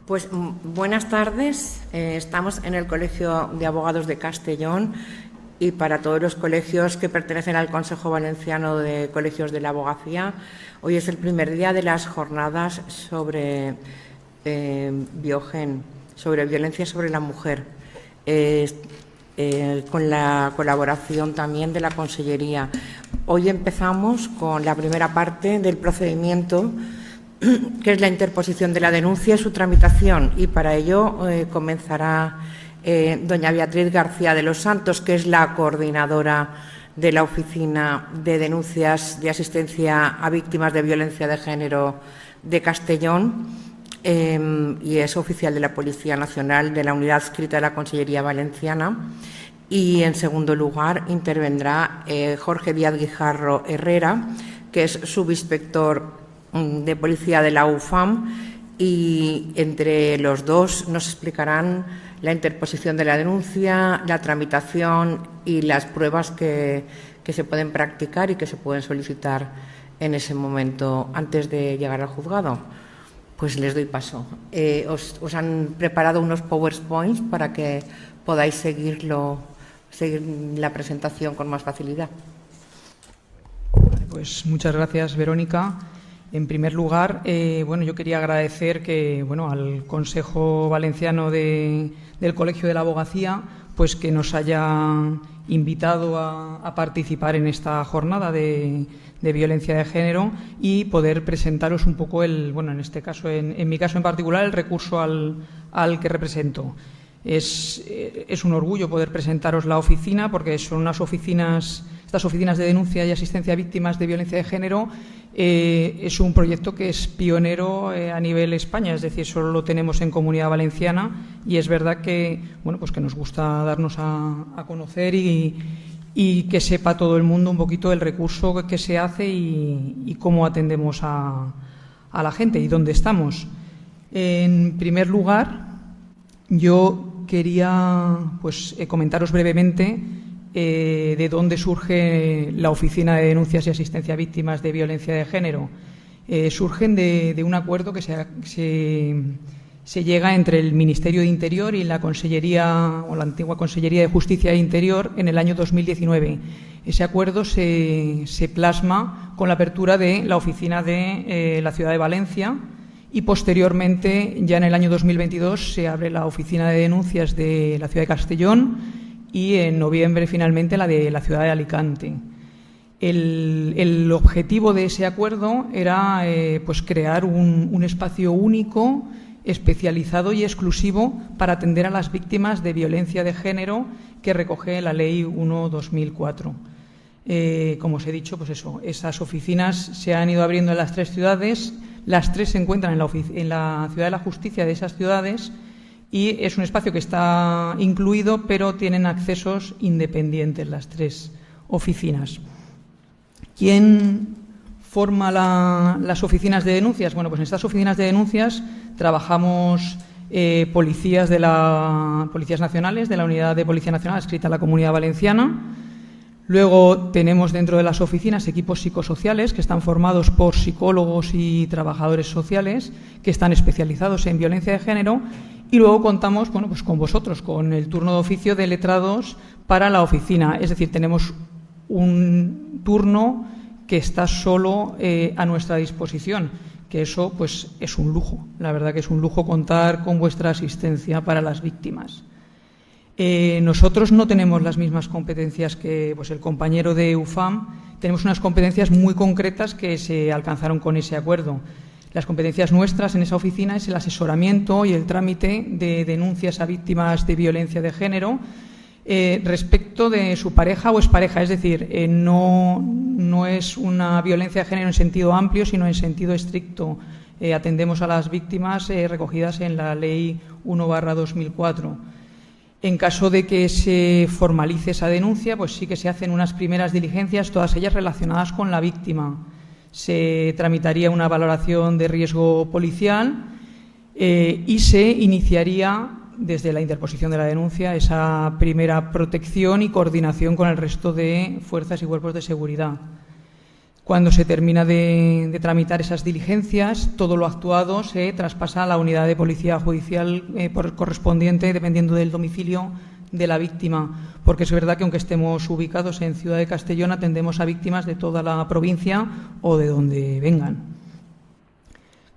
Pues buenas tardes. Estamos en el Colegio de Abogados de Castellón y para todos los colegios que pertenecen al Consejo Valenciano de Colegios de la Abogacía, hoy es el primer día de las jornadas sobre Biogen, sobre violencia sobre la mujer, con la colaboración también de la Consellería. Hoy empezamos con la primera parte del procedimiento, que es la interposición de la denuncia y su tramitación, y para ello comenzará doña Beatriz García de los Santos, que es la coordinadora de la Oficina de Denuncias de Asistencia a Víctimas de Violencia de Género de Castellón, y es oficial de la Policía Nacional de la Unidad Adscrita de la Consellería Valenciana. Y, en segundo lugar, intervendrá Jorge Díaz Guijarro Herrera, que es subinspector de Policía de la UFAM, y entre los dos nos explicarán la interposición de la denuncia, la tramitación y las pruebas que se pueden practicar y que se pueden solicitar en ese momento antes de llegar al juzgado. Pues les doy paso. Os han preparado unos PowerPoints para que podáis seguir la presentación con más facilidad. Pues muchas gracias, Verónica. En primer lugar, yo quería agradecer que, al Consejo Valenciano del Colegio de la Abogacía, pues que nos haya invitado a participar en esta jornada de violencia de género y poder presentaros un poco en este caso, en mi caso en particular, el recurso al que represento. Es un orgullo poder presentaros la oficina, porque son estas oficinas de denuncia y asistencia a víctimas de violencia de género. Es un proyecto que es pionero a nivel España, es decir, solo lo tenemos en Comunidad Valenciana, y es verdad que que nos gusta darnos a conocer y que sepa todo el mundo un poquito el recurso que se hace y cómo atendemos a la gente y dónde estamos. En primer lugar, yo quería comentaros brevemente de dónde surge la Oficina de Denuncias y Asistencia a Víctimas de Violencia de Género. Surgen de un acuerdo que se llega entre el Ministerio de Interior y la Consellería, o la antigua Consellería de Justicia e Interior, en el año 2019. Ese acuerdo se plasma con la apertura de la oficina de la ciudad de Valencia, y posteriormente, ya en el año 2022, se abre la oficina de denuncias de la ciudad de Castellón, y en noviembre finalmente la de la ciudad de Alicante. El objetivo de ese acuerdo era crear un espacio único, especializado y exclusivo para atender a las víctimas de violencia de género que recoge la Ley 1/2004. Como os he dicho, esas oficinas se han ido abriendo en las tres ciudades. Las tres se encuentran en la Ciudad de la Justicia de esas ciudades, y es un espacio que está incluido, pero tienen accesos independientes las tres oficinas. ¿Quién forma las oficinas de denuncias? En estas oficinas de denuncias trabajamos policías nacionales de la Unidad de Policía Nacional adscrita a la Comunidad Valenciana. Luego tenemos dentro de las oficinas equipos psicosociales que están formados por psicólogos y trabajadores sociales que están especializados en violencia de género. Y luego contamos con vosotros, con el turno de oficio de letrados para la oficina. Es decir, tenemos un turno que está solo a nuestra disposición, que eso es un lujo. La verdad que es un lujo contar con vuestra asistencia para las víctimas. Nosotros no tenemos las mismas competencias que el compañero de UFAM. Tenemos unas competencias muy concretas que se alcanzaron con ese acuerdo. Las competencias nuestras en esa oficina es el asesoramiento y el trámite de denuncias a víctimas de violencia de género respecto de su pareja o expareja. Es decir, no es una violencia de género en sentido amplio, sino en sentido estricto. Atendemos a las víctimas recogidas en la Ley 1/2004. En caso de que se formalice esa denuncia, sí que se hacen unas primeras diligencias, todas ellas relacionadas con la víctima. Se tramitaría una valoración de riesgo policial y se iniciaría desde la interposición de la denuncia esa primera protección y coordinación con el resto de fuerzas y cuerpos de seguridad. Cuando se termina de tramitar esas diligencias, todo lo actuado se traspasa a la unidad de policía judicial correspondiente, dependiendo del domicilio de la víctima, porque es verdad que aunque estemos ubicados en Ciudad de Castellón, atendemos a víctimas de toda la provincia o de donde vengan.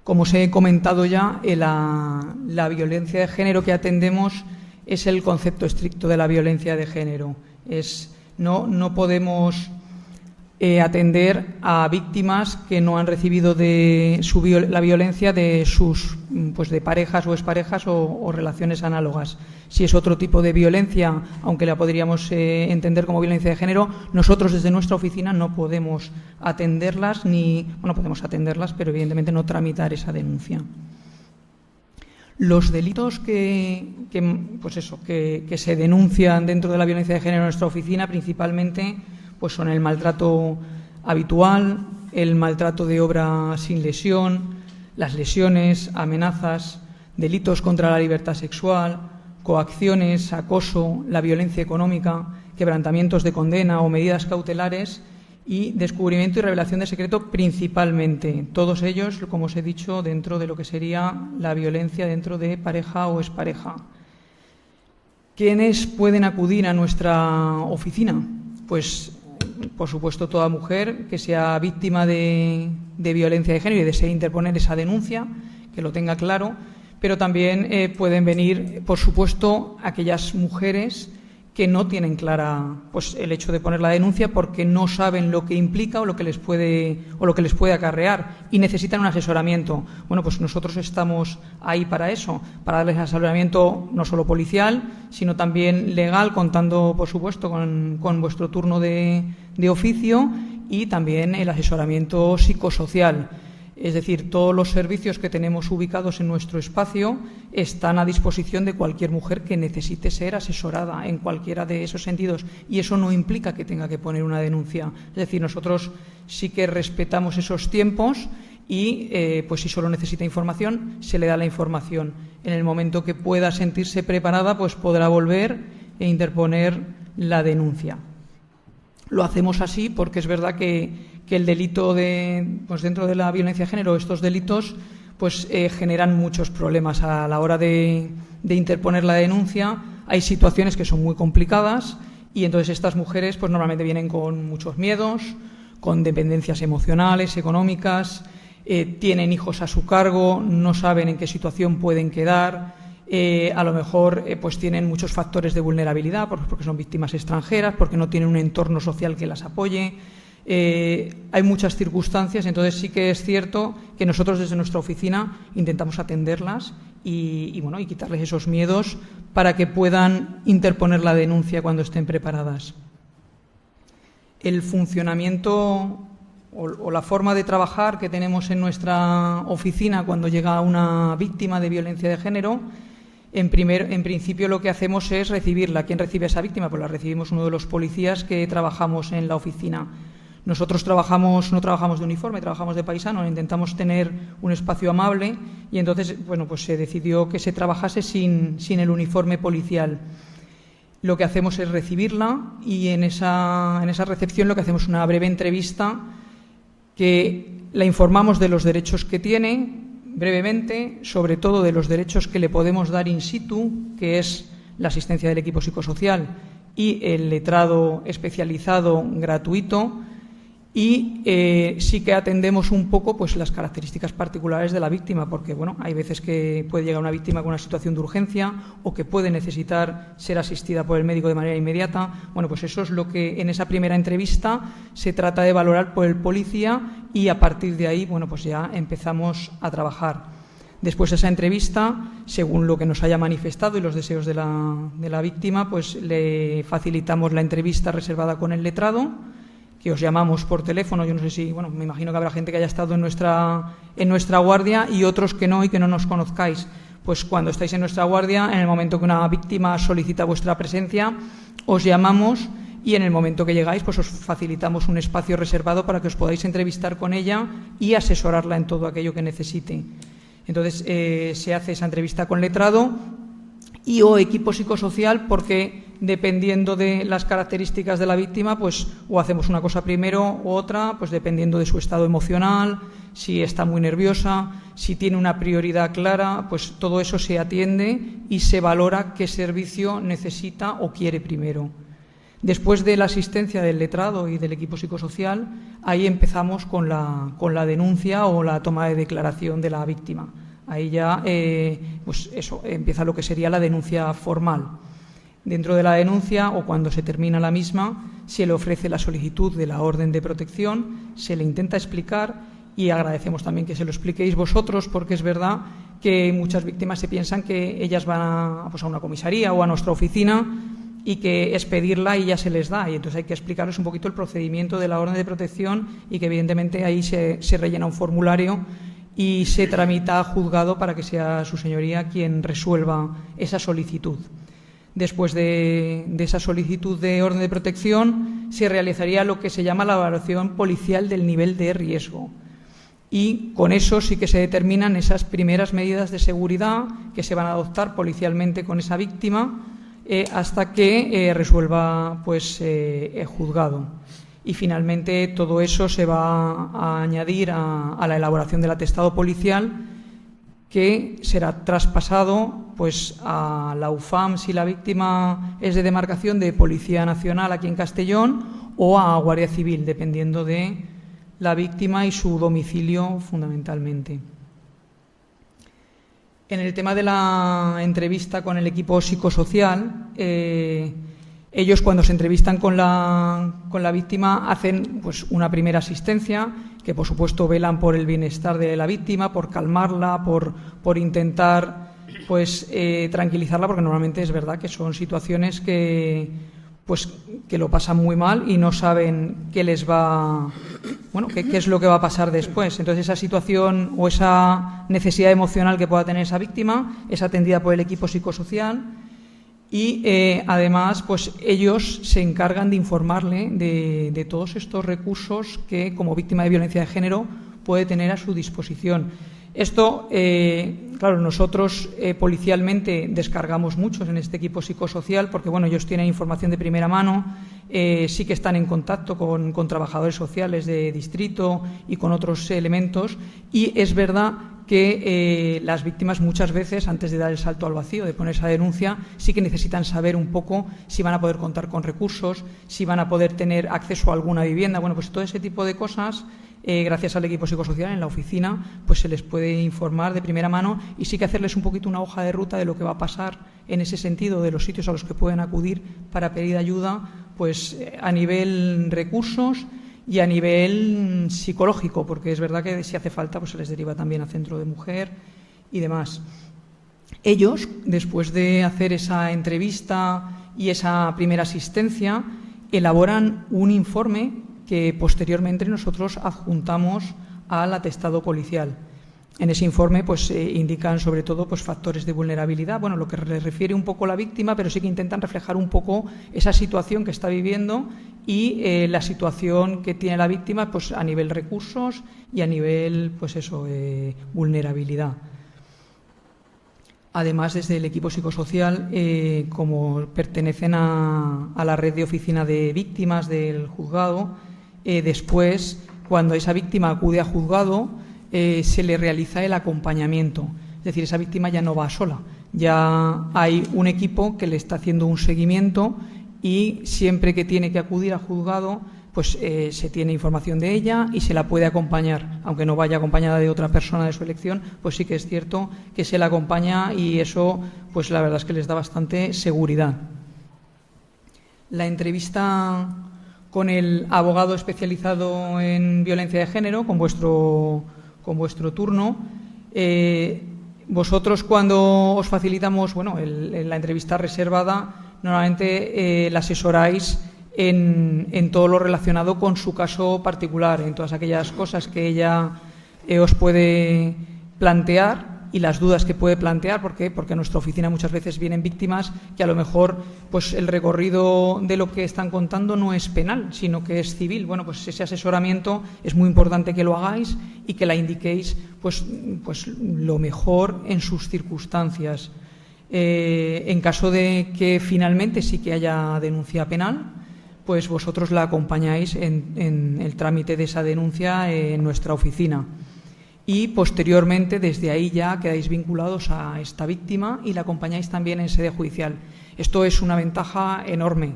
Como os he comentado ya, la violencia de género que atendemos es el concepto estricto de la violencia de género. No podemos atender a víctimas que no han recibido la violencia de sus de parejas o exparejas o relaciones análogas. Si es otro tipo de violencia, aunque la podríamos entender como violencia de género, nosotros desde nuestra oficina no podemos atenderlas podemos atenderlas, pero evidentemente no tramitar esa denuncia. Los delitos que se denuncian dentro de la violencia de género en nuestra oficina principalmente pues son el maltrato habitual, el maltrato de obra sin lesión, las lesiones, amenazas, delitos contra la libertad sexual, coacciones, acoso, la violencia económica, quebrantamientos de condena o medidas cautelares y descubrimiento y revelación de secreto principalmente. Todos ellos, como os he dicho, dentro de lo que sería la violencia dentro de pareja o expareja. ¿Quiénes pueden acudir a nuestra oficina? Pues por supuesto, toda mujer que sea víctima de violencia de género y desee interponer esa denuncia, que lo tenga claro, pero también pueden venir, por supuesto, aquellas mujeres que no tienen clara el hecho de poner la denuncia porque no saben lo que implica o lo que les puede acarrear y necesitan un asesoramiento. Bueno, pues nosotros estamos ahí para eso, para darles asesoramiento no solo policial, sino también legal, contando, por supuesto, con vuestro turno de oficio y también el asesoramiento psicosocial. Es decir, todos los servicios que tenemos ubicados en nuestro espacio están a disposición de cualquier mujer que necesite ser asesorada en cualquiera de esos sentidos. Y eso no implica que tenga que poner una denuncia. Es decir, nosotros sí que respetamos esos tiempos y, si solo necesita información, se le da la información. En el momento que pueda sentirse preparada, pues podrá volver e interponer la denuncia. Lo hacemos así porque es verdad que el delito dentro de la violencia de género, estos delitos generan muchos problemas a la hora de interponer la denuncia. Hay situaciones que son muy complicadas y entonces estas mujeres normalmente vienen con muchos miedos, con dependencias emocionales, económicas, tienen hijos a su cargo, no saben en qué situación pueden quedar. A lo mejor tienen muchos factores de vulnerabilidad porque son víctimas extranjeras, porque no tienen un entorno social que las apoye. Hay muchas circunstancias, entonces sí que es cierto que nosotros desde nuestra oficina intentamos atenderlas y quitarles esos miedos para que puedan interponer la denuncia cuando estén preparadas. El funcionamiento o la forma de trabajar que tenemos en nuestra oficina cuando llega una víctima de violencia de género, en principio lo que hacemos es recibirla. ¿Quién recibe a esa víctima? Pues la recibimos uno de los policías que trabajamos en la oficina. Nosotros no trabajamos de uniforme, trabajamos de paisano, intentamos tener un espacio amable y entonces se decidió que se trabajase sin el uniforme policial. Lo que hacemos es recibirla y en esa recepción lo que hacemos es una breve entrevista que la informamos de los derechos que tiene, brevemente, sobre todo de los derechos que le podemos dar in situ, que es la asistencia del equipo psicosocial y el letrado especializado gratuito, y sí que atendemos un poco las características particulares de la víctima, porque hay veces que puede llegar una víctima con una situación de urgencia o que puede necesitar ser asistida por el médico de manera inmediata. Eso es lo que en esa primera entrevista se trata de valorar por el policía y a partir de ahí ya empezamos a trabajar. Después de esa entrevista, según lo que nos haya manifestado y los deseos de la víctima, le facilitamos la entrevista reservada con el letrado, que os llamamos por teléfono. Yo no sé si, me imagino que habrá gente que haya estado en nuestra guardia y otros que no y que no nos conozcáis. Pues cuando estáis en nuestra guardia, en el momento que una víctima solicita vuestra presencia, os llamamos y en el momento que llegáis, os facilitamos un espacio reservado para que os podáis entrevistar con ella y asesorarla en todo aquello que necesite. Entonces, se hace esa entrevista con letrado y o equipo psicosocial porque dependiendo de las características de la víctima, pues o hacemos una cosa primero u otra, pues dependiendo de su estado emocional, si está muy nerviosa, si tiene una prioridad clara, pues todo eso se atiende y se valora qué servicio necesita o quiere primero. Después de la asistencia del letrado y del equipo psicosocial, ahí empezamos con la denuncia o la toma de declaración de la víctima. Ahí ya pues eso, empieza lo que sería la denuncia formal. Dentro de la denuncia o cuando se termina la misma, se le ofrece la solicitud de la orden de protección, se le intenta explicar y agradecemos también que se lo expliquéis vosotros, porque es verdad que muchas víctimas se piensan que ellas van a una comisaría o a nuestra oficina y que es pedirla y ya se les da, y entonces hay que explicarles un poquito el procedimiento de la orden de protección y que evidentemente ahí se rellena un formulario y se tramita a juzgado para que sea su señoría quien resuelva esa solicitud. Después de esa solicitud de orden de protección se realizaría lo que se llama la evaluación policial del nivel de riesgo, y con eso sí que se determinan esas primeras medidas de seguridad que se van a adoptar policialmente con esa víctima hasta que resuelva pues el juzgado. Y finalmente todo eso se va a añadir a la elaboración del atestado policial, que será traspasado pues a la UFAM si la víctima es de demarcación de Policía Nacional aquí en Castellón, o a Guardia Civil, dependiendo de la víctima y su domicilio fundamentalmente. En el tema de la entrevista con el equipo psicosocial, ellos cuando se entrevistan con la víctima hacen pues una primera asistencia, que por supuesto velan por el bienestar de la víctima, por calmarla, por intentar pues tranquilizarla, porque normalmente es verdad que son situaciones que lo pasan muy mal y no saben qué les va, qué es lo que va a pasar después. Entonces esa situación o esa necesidad emocional que pueda tener esa víctima es atendida por el equipo psicosocial y además pues ellos se encargan de informarle de todos estos recursos que como víctima de violencia de género puede tener a su disposición. Esto, claro, nosotros policialmente descargamos muchos en este equipo psicosocial porque, ellos tienen información de primera mano, sí que están en contacto con trabajadores sociales de distrito y con otros elementos, y es verdad que las víctimas muchas veces, antes de dar el salto al vacío, de poner esa denuncia, sí que necesitan saber un poco si van a poder contar con recursos, si van a poder tener acceso a alguna vivienda. Pues todo ese tipo de cosas, gracias al equipo psicosocial en la oficina, pues se les puede informar de primera mano y sí que hacerles un poquito una hoja de ruta de lo que va a pasar en ese sentido, de los sitios a los que pueden acudir para pedir ayuda, pues a nivel recursos y a nivel psicológico, porque es verdad que si hace falta pues se les deriva también a centro de mujer y demás. Ellos, después de hacer esa entrevista y esa primera asistencia, elaboran un informe que posteriormente nosotros adjuntamos al atestado policial. En ese informe indican sobre todo factores de vulnerabilidad, lo que le refiere un poco a la víctima, pero sí que intentan reflejar un poco esa situación que está viviendo y la situación que tiene la víctima a nivel recursos y a nivel vulnerabilidad. Además, desde el equipo psicosocial, como pertenecen a la red de oficina de víctimas del juzgado, después, cuando esa víctima acude a juzgado, se le realiza el acompañamiento. Es decir, esa víctima ya no va sola, ya hay un equipo que le está haciendo un seguimiento y siempre que tiene que acudir a juzgado, se tiene información de ella y se la puede acompañar. Aunque no vaya acompañada de otra persona de su elección, pues sí que es cierto que se la acompaña y eso, la verdad es que les da bastante seguridad. La entrevista con el abogado especializado en violencia de género, con vuestro turno. Vosotros, cuando os facilitamos la entrevista reservada, normalmente la asesoráis en todo lo relacionado con su caso particular, en todas aquellas cosas que ella os puede plantear y las dudas que puede plantear, porque a nuestra oficina muchas veces vienen víctimas que a lo mejor el recorrido de lo que están contando no es penal, sino que es civil. Ese asesoramiento es muy importante que lo hagáis y que la indiquéis lo mejor en sus circunstancias. En caso de que finalmente sí que haya denuncia penal, pues vosotros la acompañáis en el trámite de esa denuncia en nuestra oficina. Y posteriormente, desde ahí ya quedáis vinculados a esta víctima y la acompañáis también en sede judicial. Esto es una ventaja enorme.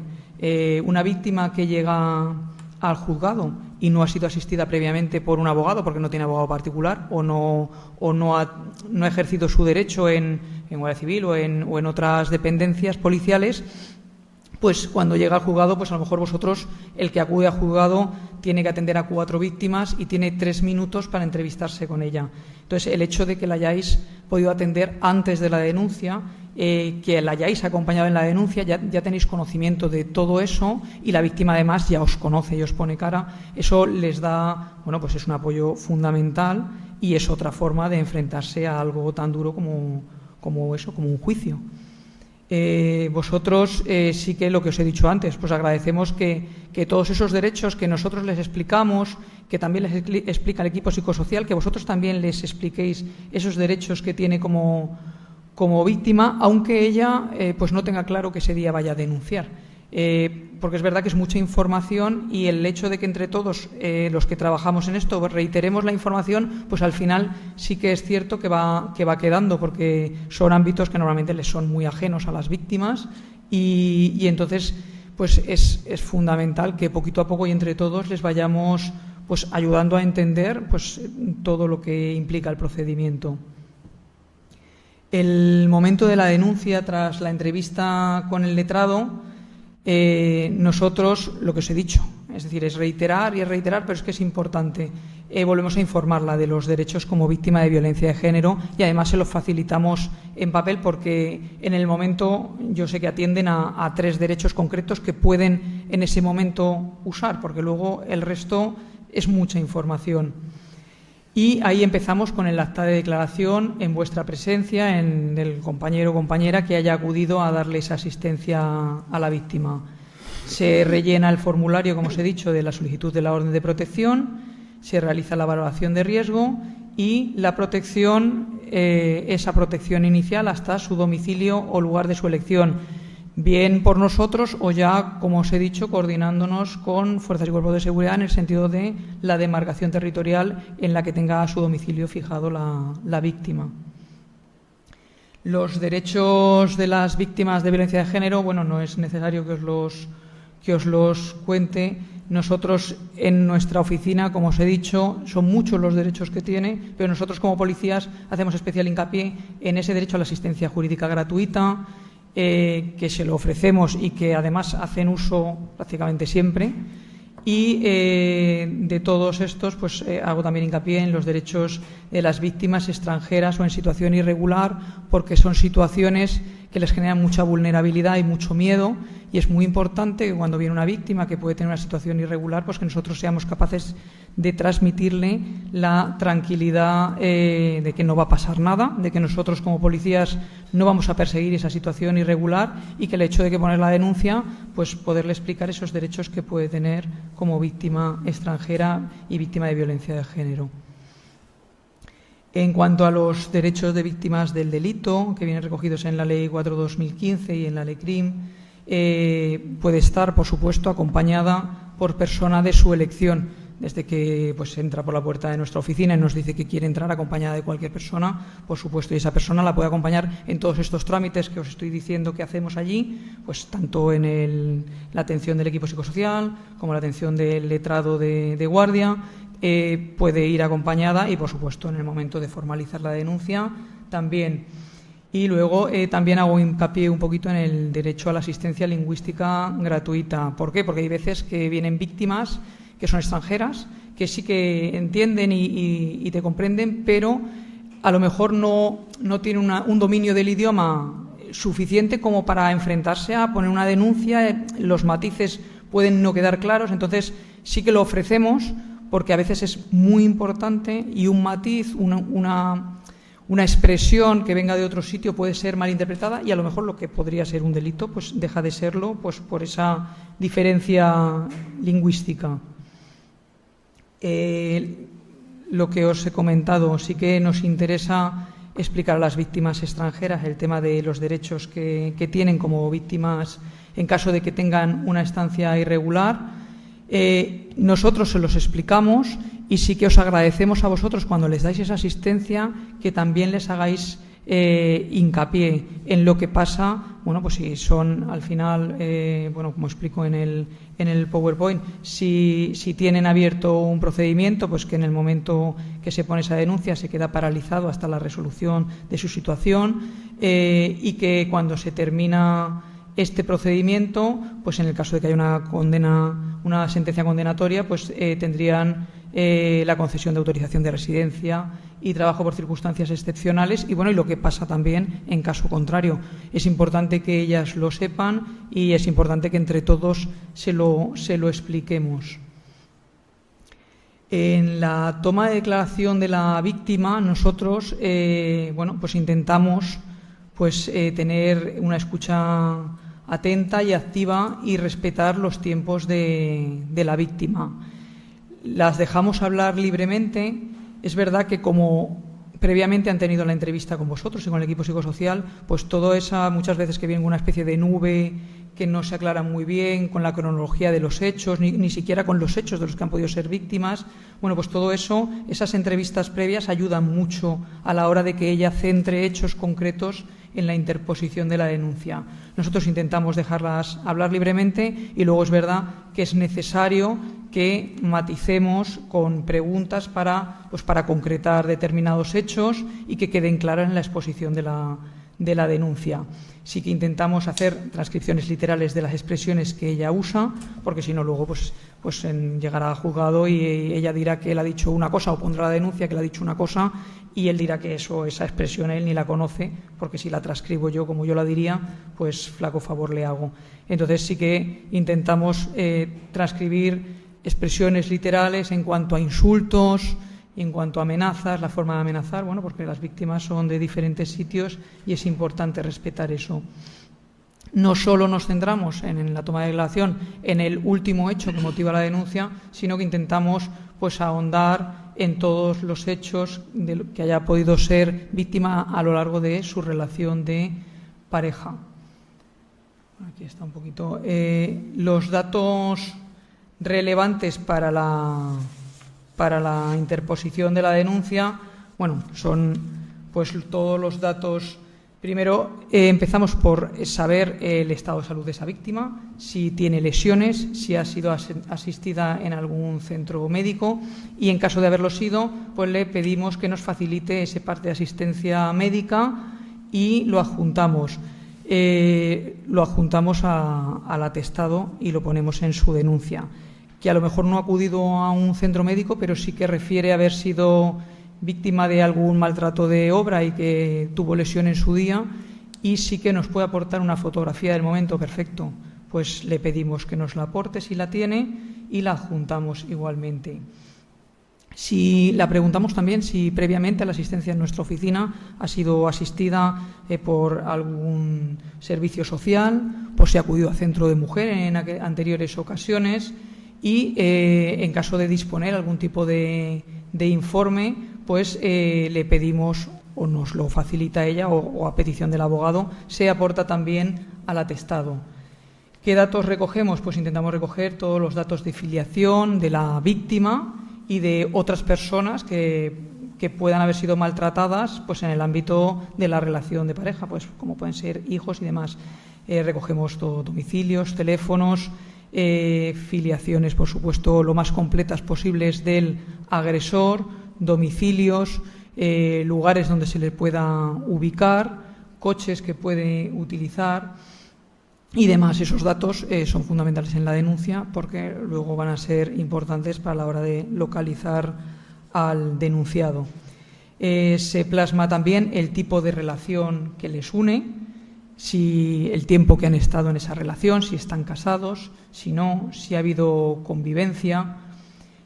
Una víctima que llega al juzgado y no ha sido asistida previamente por un abogado, porque no tiene abogado particular o no ha ejercido su derecho en Guardia Civil o en otras dependencias policiales, pues cuando llega al juzgado, pues a lo mejor vosotros, el que acude al juzgado, tiene que atender a 4 víctimas y tiene 3 minutos para entrevistarse con ella. Entonces, el hecho de que la hayáis podido atender antes de la denuncia, que la hayáis acompañado en la denuncia, ya tenéis conocimiento de todo eso y la víctima además ya os conoce y os pone cara. Eso les da, bueno, pues es un apoyo fundamental y es otra forma de enfrentarse a algo tan duro como un juicio. Vosotros sí que lo que os he dicho antes, pues agradecemos que todos esos derechos que nosotros les explicamos, que también les explica el equipo psicosocial, que vosotros también les expliquéis esos derechos que tiene como víctima, aunque ella pues no tenga claro que ese día vaya a denunciar. Porque es verdad que es mucha información y el hecho de que entre todos los que trabajamos en esto reiteremos la información, pues al final sí que es cierto que va quedando, porque son ámbitos que normalmente les son muy ajenos a las víctimas y entonces pues es fundamental que poquito a poco y entre todos les vayamos pues ayudando a entender pues todo lo que implica el procedimiento. El momento de la denuncia tras la entrevista con el letrado, nosotros, lo que os he dicho, es decir, es reiterar, pero es que es importante. Volvemos a informarla de los derechos como víctima de violencia de género y además se los facilitamos en papel porque en el momento yo sé que atienden a 3 derechos concretos que pueden en ese momento usar, porque luego el resto es mucha información. Y ahí empezamos con el acta de declaración en vuestra presencia, en el compañero o compañera que haya acudido a darles asistencia a la víctima. Se rellena el formulario, como os he dicho, de la solicitud de la orden de protección, se realiza la valoración de riesgo y la protección, esa protección inicial hasta su domicilio o lugar de su elección, bien por nosotros o ya, como os he dicho, coordinándonos con fuerzas y cuerpos de seguridad en el sentido de la demarcación territorial en la que tenga su domicilio fijado la víctima. Los derechos de las víctimas de violencia de género, bueno, no es necesario que os los cuente. Nosotros en nuestra oficina, como os he dicho, son muchos los derechos que tiene, pero nosotros como policías hacemos especial hincapié en ese derecho a la asistencia jurídica gratuita, que se lo ofrecemos y que además hacen uso prácticamente siempre. Y de todos estos, pues hago también hincapié en los derechos de las víctimas extranjeras o en situación irregular, porque son situaciones que les generan mucha vulnerabilidad y mucho miedo, y es muy importante que cuando viene una víctima que puede tener una situación irregular, pues que nosotros seamos capaces de transmitirle la tranquilidad de que no va a pasar nada, de que nosotros como policías no vamos a perseguir esa situación irregular y que el hecho de que poner la denuncia, pues poderle explicar esos derechos que puede tener como víctima extranjera y víctima de violencia de género. En cuanto a los derechos de víctimas del delito, que vienen recogidos en la Ley 4/2015 y en la Ley CRIM, puede estar, por supuesto, acompañada por persona de su elección. Desde que pues entra por la puerta de nuestra oficina y nos dice que quiere entrar acompañada de cualquier persona, por supuesto, y esa persona la puede acompañar en todos estos trámites que os estoy diciendo que hacemos allí, pues tanto en la atención del equipo psicosocial como la atención del letrado de guardia. Puede ir acompañada y, por supuesto, en el momento de formalizar la denuncia también. Y luego también hago hincapié un poquito en el derecho a la asistencia lingüística gratuita. ¿Por qué? Porque hay veces que vienen víctimas que son extranjeras, que sí que entienden y te comprenden, pero a lo mejor no tienen un dominio del idioma suficiente como para enfrentarse a poner una denuncia. Los matices pueden no quedar claros, entonces sí que lo ofrecemos, porque a veces es muy importante y un matiz, una expresión que venga de otro sitio puede ser malinterpretada y a lo mejor lo que podría ser un delito pues deja de serlo pues por esa diferencia lingüística. Lo que os he comentado, sí que nos interesa explicar a las víctimas extranjeras el tema de los derechos que tienen como víctimas en caso de que tengan una estancia irregular. Nosotros se los explicamos y sí que os agradecemos a vosotros cuando les dais esa asistencia que también les hagáis hincapié en lo que pasa, bueno, pues si son al final, bueno, como explico en el PowerPoint, si tienen abierto un procedimiento, pues que en el momento que se pone esa denuncia se queda paralizado hasta la resolución de su situación y que cuando se termina este procedimiento, pues en el caso de que haya una condena, una sentencia condenatoria, pues tendrían la concesión de autorización de residencia y trabajo por circunstancias excepcionales y bueno, y lo que pasa también en caso contrario. Es importante que ellas lo sepan y es importante que entre todos se lo expliquemos. En la toma de declaración de la víctima, nosotros bueno, pues intentamos pues tener una escucha atenta y activa y respetar los tiempos de la víctima. Las dejamos hablar libremente. Es verdad que como previamente han tenido la entrevista con vosotros y con el equipo psicosocial, pues todo esa, muchas veces que viene una especie de nube que no se aclara muy bien con la cronología de los hechos, ni siquiera con los hechos de los que han podido ser víctimas. Bueno, pues todo eso, esas entrevistas previas ayudan mucho a la hora de que ella centre hechos concretos en la interposición de la denuncia. Nosotros intentamos dejarlas hablar libremente y luego es verdad que es necesario que maticemos con preguntas para concretar determinados hechos y que queden claras en la exposición de la denuncia. Sí que intentamos hacer transcripciones literales de las expresiones que ella usa, porque si no luego pues llegará al juzgado y ella dirá que él ha dicho una cosa o pondrá la denuncia que él ha dicho una cosa y él dirá que esa expresión él ni la conoce, porque si la transcribo yo como yo la diría, pues flaco favor le hago. Entonces sí que intentamos transcribir expresiones literales en cuanto a insultos, en cuanto a amenazas, la forma de amenazar, bueno, porque las víctimas son de diferentes sitios y es importante respetar eso. No solo nos centramos en la toma de declaración en el último hecho que motiva la denuncia, sino que intentamos pues ahondar en todos los hechos de lo que haya podido ser víctima a lo largo de su relación de pareja. Aquí está un poquito. Los datos relevantes para la interposición de la denuncia, bueno, son pues todos los datos. Primero empezamos por saber el estado de salud de esa víctima, si tiene lesiones, si ha sido asistida en algún centro médico y en caso de haberlo sido, pues le pedimos que nos facilite ese parte de asistencia médica y lo adjuntamos. Al atestado y lo ponemos en su denuncia, que a lo mejor no ha acudido a un centro médico, pero sí que refiere a haber sido víctima de algún maltrato de obra y que tuvo lesión en su día y sí que nos puede aportar una fotografía del momento. Perfecto, pues le pedimos que nos la aporte si la tiene y la adjuntamos igualmente. Si la preguntamos también si previamente la asistencia en nuestra oficina ha sido asistida por algún servicio social, pues si ha acudido a centro de mujer en anteriores ocasiones y en caso de disponer algún tipo de informe, pues le pedimos o nos lo facilita ella o a petición del abogado se aporta también al atestado. ¿Qué datos recogemos? Pues intentamos recoger todos los datos de filiación de la víctima y de otras personas que puedan haber sido maltratadas pues en el ámbito de la relación de pareja, pues como pueden ser hijos y demás. Recogemos todo, domicilios, teléfonos, filiaciones, por supuesto, lo más completas posibles del agresor, domicilios, lugares donde se le pueda ubicar, coches que puede utilizar y demás. Esos datos son fundamentales en la denuncia porque luego van a ser importantes para la hora de localizar al denunciado. Se plasma también el tipo de relación que les une, si el tiempo que han estado en esa relación, si están casados, si no, si ha habido convivencia,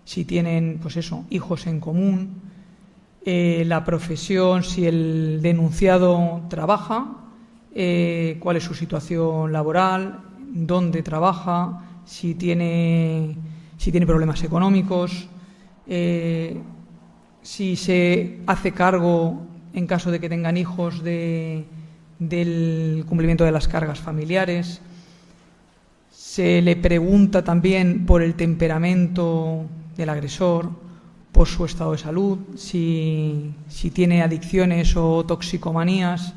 si tienen, pues eso, hijos en común, la profesión, si el denunciado trabaja, cuál es su situación laboral, dónde trabaja, si tiene problemas económicos, si se hace cargo en caso de que tengan hijos, del cumplimiento de las cargas familiares. Se le pregunta también por el temperamento del agresor, por su estado de salud, si tiene adicciones o toxicomanías.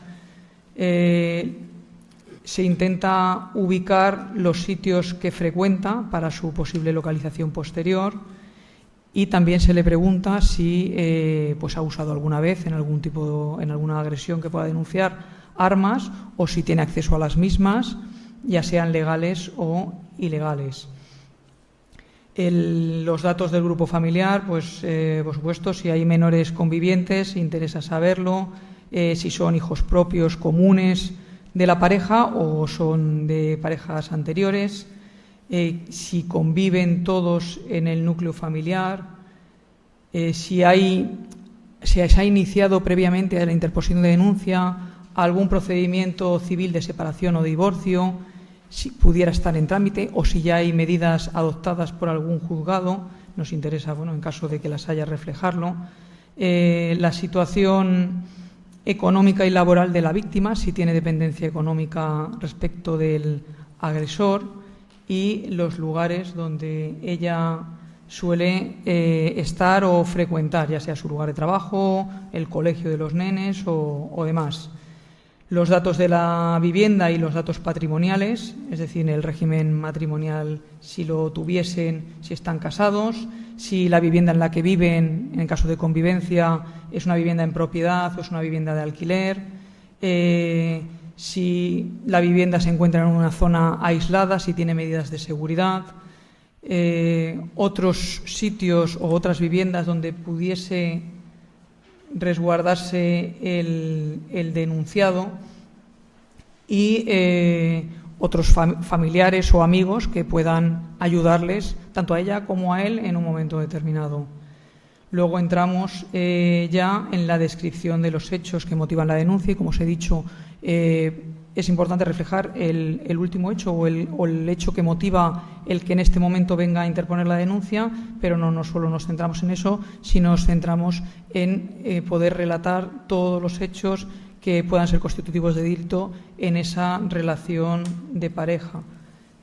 Se intenta ubicar los sitios que frecuenta para su posible localización posterior, y también se le pregunta si pues ha usado alguna vez en alguna agresión que pueda denunciar armas, o si tiene acceso a las mismas, ya sean legales o ilegales. Los datos del grupo familiar, pues por supuesto, si hay menores convivientes, interesa saberlo, si son hijos propios comunes de la pareja o son de parejas anteriores, si conviven todos en el núcleo familiar, si se ha iniciado previamente a la interposición de denuncia algún procedimiento civil de separación o divorcio, si pudiera estar en trámite, o si ya hay medidas adoptadas por algún juzgado. Nos interesa, en caso de que las haya, reflejarlo. La situación económica y laboral de la víctima, si tiene dependencia económica respecto del agresor, y los lugares donde ella suele estar o frecuentar, ya sea su lugar de trabajo, el colegio de los nenes o demás. Los datos de la vivienda y los datos patrimoniales, es decir, el régimen matrimonial, si lo tuviesen, si están casados, si la vivienda en la que viven, en el caso de convivencia, es una vivienda en propiedad o es una vivienda de alquiler, si la vivienda se encuentra en una zona aislada, si tiene medidas de seguridad, otros sitios o otras viviendas donde pudiese resguardarse el denunciado, y otros familiares o amigos que puedan ayudarles tanto a ella como a él en un momento determinado. Luego entramos ya en la descripción de los hechos que motivan la denuncia, y, como os he dicho, es importante reflejar el último hecho o el hecho que motiva el que en este momento venga a interponer la denuncia, pero no solo nos centramos en eso, sino nos centramos en poder relatar todos los hechos que puedan ser constitutivos de delito en esa relación de pareja.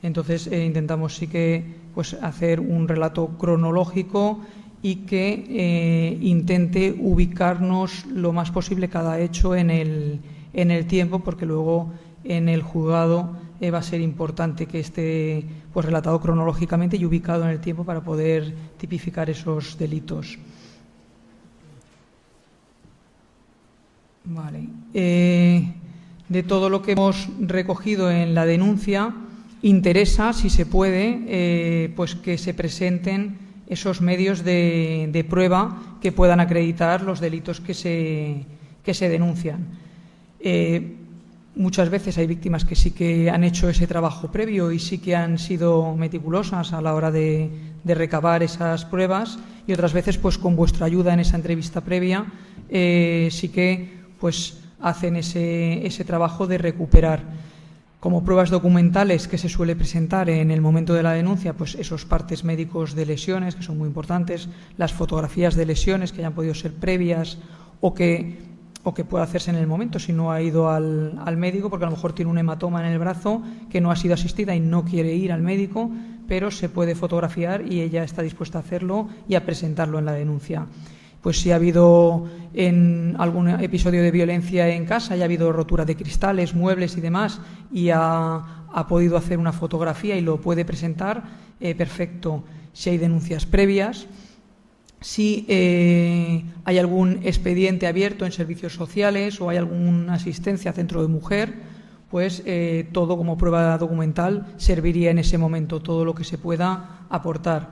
Entonces intentamos sí que hacer un relato cronológico y que intente ubicarnos lo más posible cada hecho en el tiempo, porque luego en el juzgado va a ser importante que esté relatado cronológicamente y ubicado en el tiempo para poder tipificar esos delitos. Vale. De todo lo que hemos recogido en la denuncia, interesa, si se puede, que se presenten esos medios de prueba que puedan acreditar los delitos que se denuncian. Muchas veces hay víctimas que sí que han hecho ese trabajo previo y sí que han sido meticulosas a la hora de recabar esas pruebas, y otras veces, con vuestra ayuda en esa entrevista previa, sí que hacen ese trabajo de recuperar. Como pruebas documentales que se suele presentar en el momento de la denuncia, esos partes médicos de lesiones, que son muy importantes, las fotografías de lesiones que hayan podido ser previas o que pueda hacerse en el momento si no ha ido al médico, porque a lo mejor tiene un hematoma en el brazo que no ha sido asistida y no quiere ir al médico, pero se puede fotografiar y ella está dispuesta a hacerlo y a presentarlo en la denuncia. Si ha habido en algún episodio de violencia en casa y ha habido rotura de cristales, muebles y demás, y ha podido hacer una fotografía y lo puede presentar, perfecto. Si hay denuncias previas, si hay algún expediente abierto en servicios sociales o hay alguna asistencia a centro de mujer, todo como prueba documental serviría en ese momento, todo lo que se pueda aportar.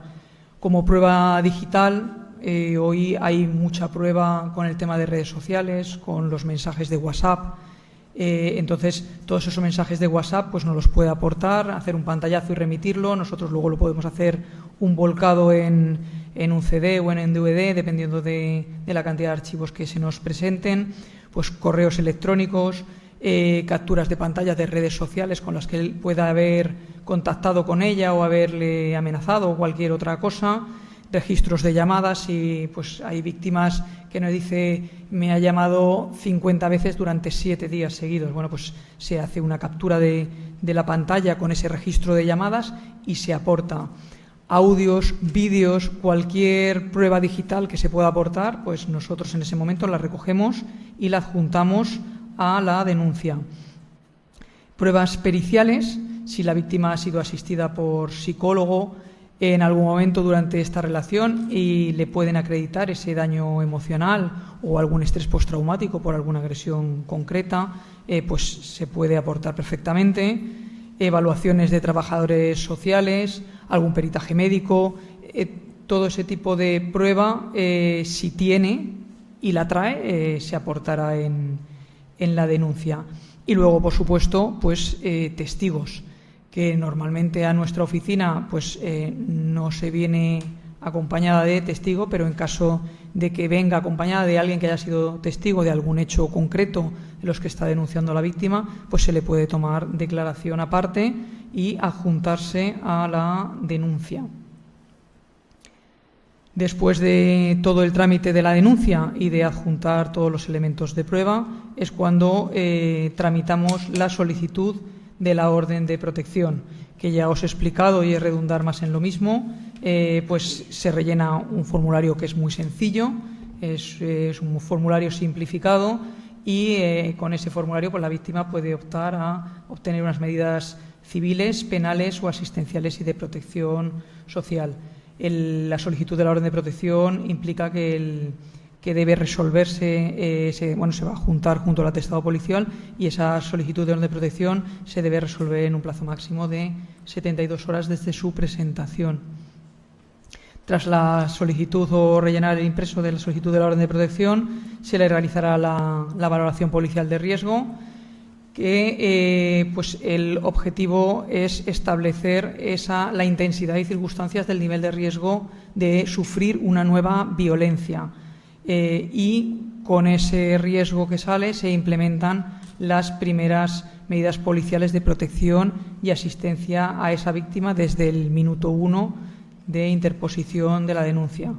Como prueba digital, hoy hay mucha prueba con el tema de redes sociales, con los mensajes de WhatsApp. Entonces, todos esos mensajes de WhatsApp nos los puede aportar, hacer un pantallazo y remitirlo. Nosotros luego lo podemos hacer un volcado en un CD o en un DVD, dependiendo de la cantidad de archivos que se nos presenten. Correos electrónicos, capturas de pantalla de redes sociales con las que él pueda haber contactado con ella o haberle amenazado o cualquier otra cosa. registros de llamadas y pues hay víctimas que nos dice me ha llamado 50 veces durante 7 días seguidos. Bueno, pues se hace una captura de la pantalla con ese registro de llamadas y se aporta audios, vídeos, cualquier prueba digital que se pueda aportar, pues nosotros en ese momento la recogemos y la adjuntamos a la denuncia. Pruebas periciales, si la víctima ha sido asistida por psicólogo en algún momento durante esta relación y le pueden acreditar ese daño emocional o algún estrés postraumático por alguna agresión concreta, pues se puede aportar perfectamente. Evaluaciones de trabajadores sociales, algún peritaje médico, todo ese tipo de prueba, si tiene y la trae, se aportará en la denuncia. Y luego, por supuesto, pues testigos, que normalmente a nuestra oficina pues no se viene acompañada de testigo, pero en caso de que venga acompañada de alguien que haya sido testigo de algún hecho concreto de los que está denunciando la víctima, pues se le puede tomar declaración aparte y adjuntarse a la denuncia. Después de todo el trámite de la denuncia y de adjuntar todos los elementos de prueba, es cuando tramitamos la solicitud de la orden de protección, que ya os he explicado y es redundar más en lo mismo. Pues se rellena un formulario que es muy sencillo, es un formulario simplificado y con ese formulario pues la víctima puede optar a obtener unas medidas civiles, penales o asistenciales y de protección social. La solicitud de la orden de protección implica que debe resolverse, se va a juntar junto al atestado policial y esa solicitud de orden de protección se debe resolver en un plazo máximo de 72 horas desde su presentación. Tras la solicitud o rellenar el impreso de la solicitud de la orden de protección, se le realizará la valoración policial de riesgo, que pues el objetivo es establecer la intensidad y circunstancias del nivel de riesgo de sufrir una nueva violencia. Y con ese riesgo que sale se implementan las primeras medidas policiales de protección y asistencia a esa víctima desde el minuto 1 de interposición de la denuncia.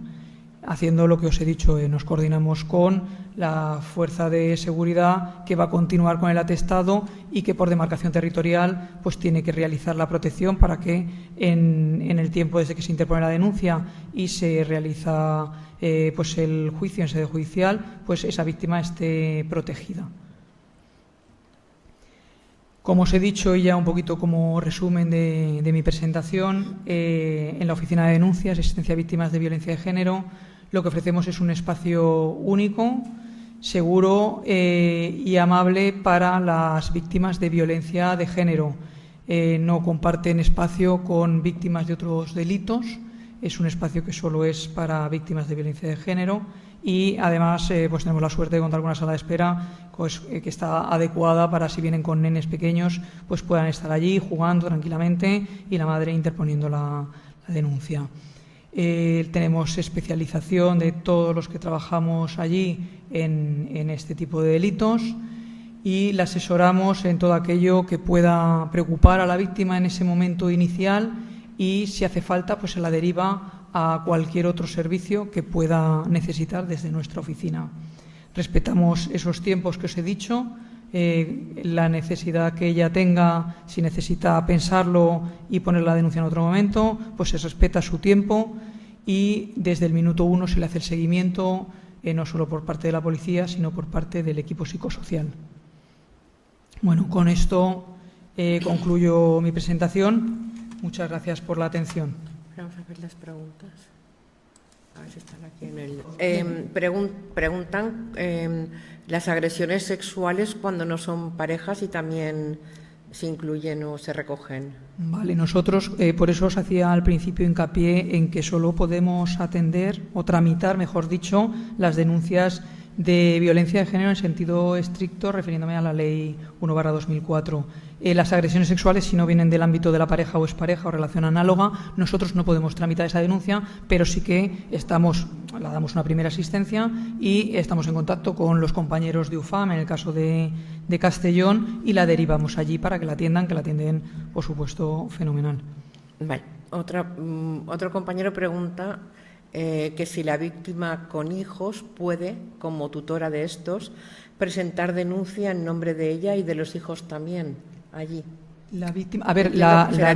Haciendo lo que os he dicho, nos coordinamos con la fuerza de seguridad que va a continuar con el atestado y que por demarcación territorial pues tiene que realizar la protección para que en el tiempo desde que se interpone la denuncia y se realiza pues el juicio en sede judicial, pues esa víctima esté protegida. Como os he dicho, y ya un poquito como resumen de mi presentación, en la Oficina de Denuncias y Asistencia a Víctimas de Violencia de Género, lo que ofrecemos es un espacio único, seguro y amable para las víctimas de violencia de género. No comparten espacio con víctimas de otros delitos, es un espacio que solo es para víctimas de violencia de género y además pues tenemos la suerte de contar con una sala de espera pues, que está adecuada para si vienen con nenes pequeños pues puedan estar allí jugando tranquilamente y la madre interponiendo la denuncia. Tenemos especialización de todos los que trabajamos allí en este tipo de delitos y la asesoramos en todo aquello que pueda preocupar a la víctima en ese momento inicial y si hace falta pues se la deriva a cualquier otro servicio que pueda necesitar desde nuestra oficina. Respetamos esos tiempos que os he dicho, la necesidad que ella tenga, si necesita pensarlo y poner la denuncia en otro momento, pues se respeta su tiempo y desde el minuto 1 se le hace el seguimiento, no solo por parte de la policía, sino por parte del equipo psicosocial. Bueno, con esto concluyo mi presentación. Muchas gracias por la atención. Vamos a ver las preguntas. A ver si están aquí en el... preguntan las agresiones sexuales cuando no son parejas y también se incluyen o se recogen. Vale, nosotros por eso os hacía al principio hincapié en que solo podemos atender o tramitar, mejor dicho, las denuncias de violencia de género en sentido estricto, refiriéndome a la Ley 1/2004. Las agresiones sexuales, si no vienen del ámbito de la pareja o expareja o relación análoga, nosotros no podemos tramitar esa denuncia, pero sí que la damos una primera asistencia y estamos en contacto con los compañeros de UFAM, en el caso de Castellón, y la derivamos allí para que la atiendan, que la atienden, por supuesto, fenomenal. Vale. Otro compañero pregunta que si la víctima con hijos puede, como tutora de estos, presentar denuncia en nombre de ella y de los hijos también allí. La víctima, a ver,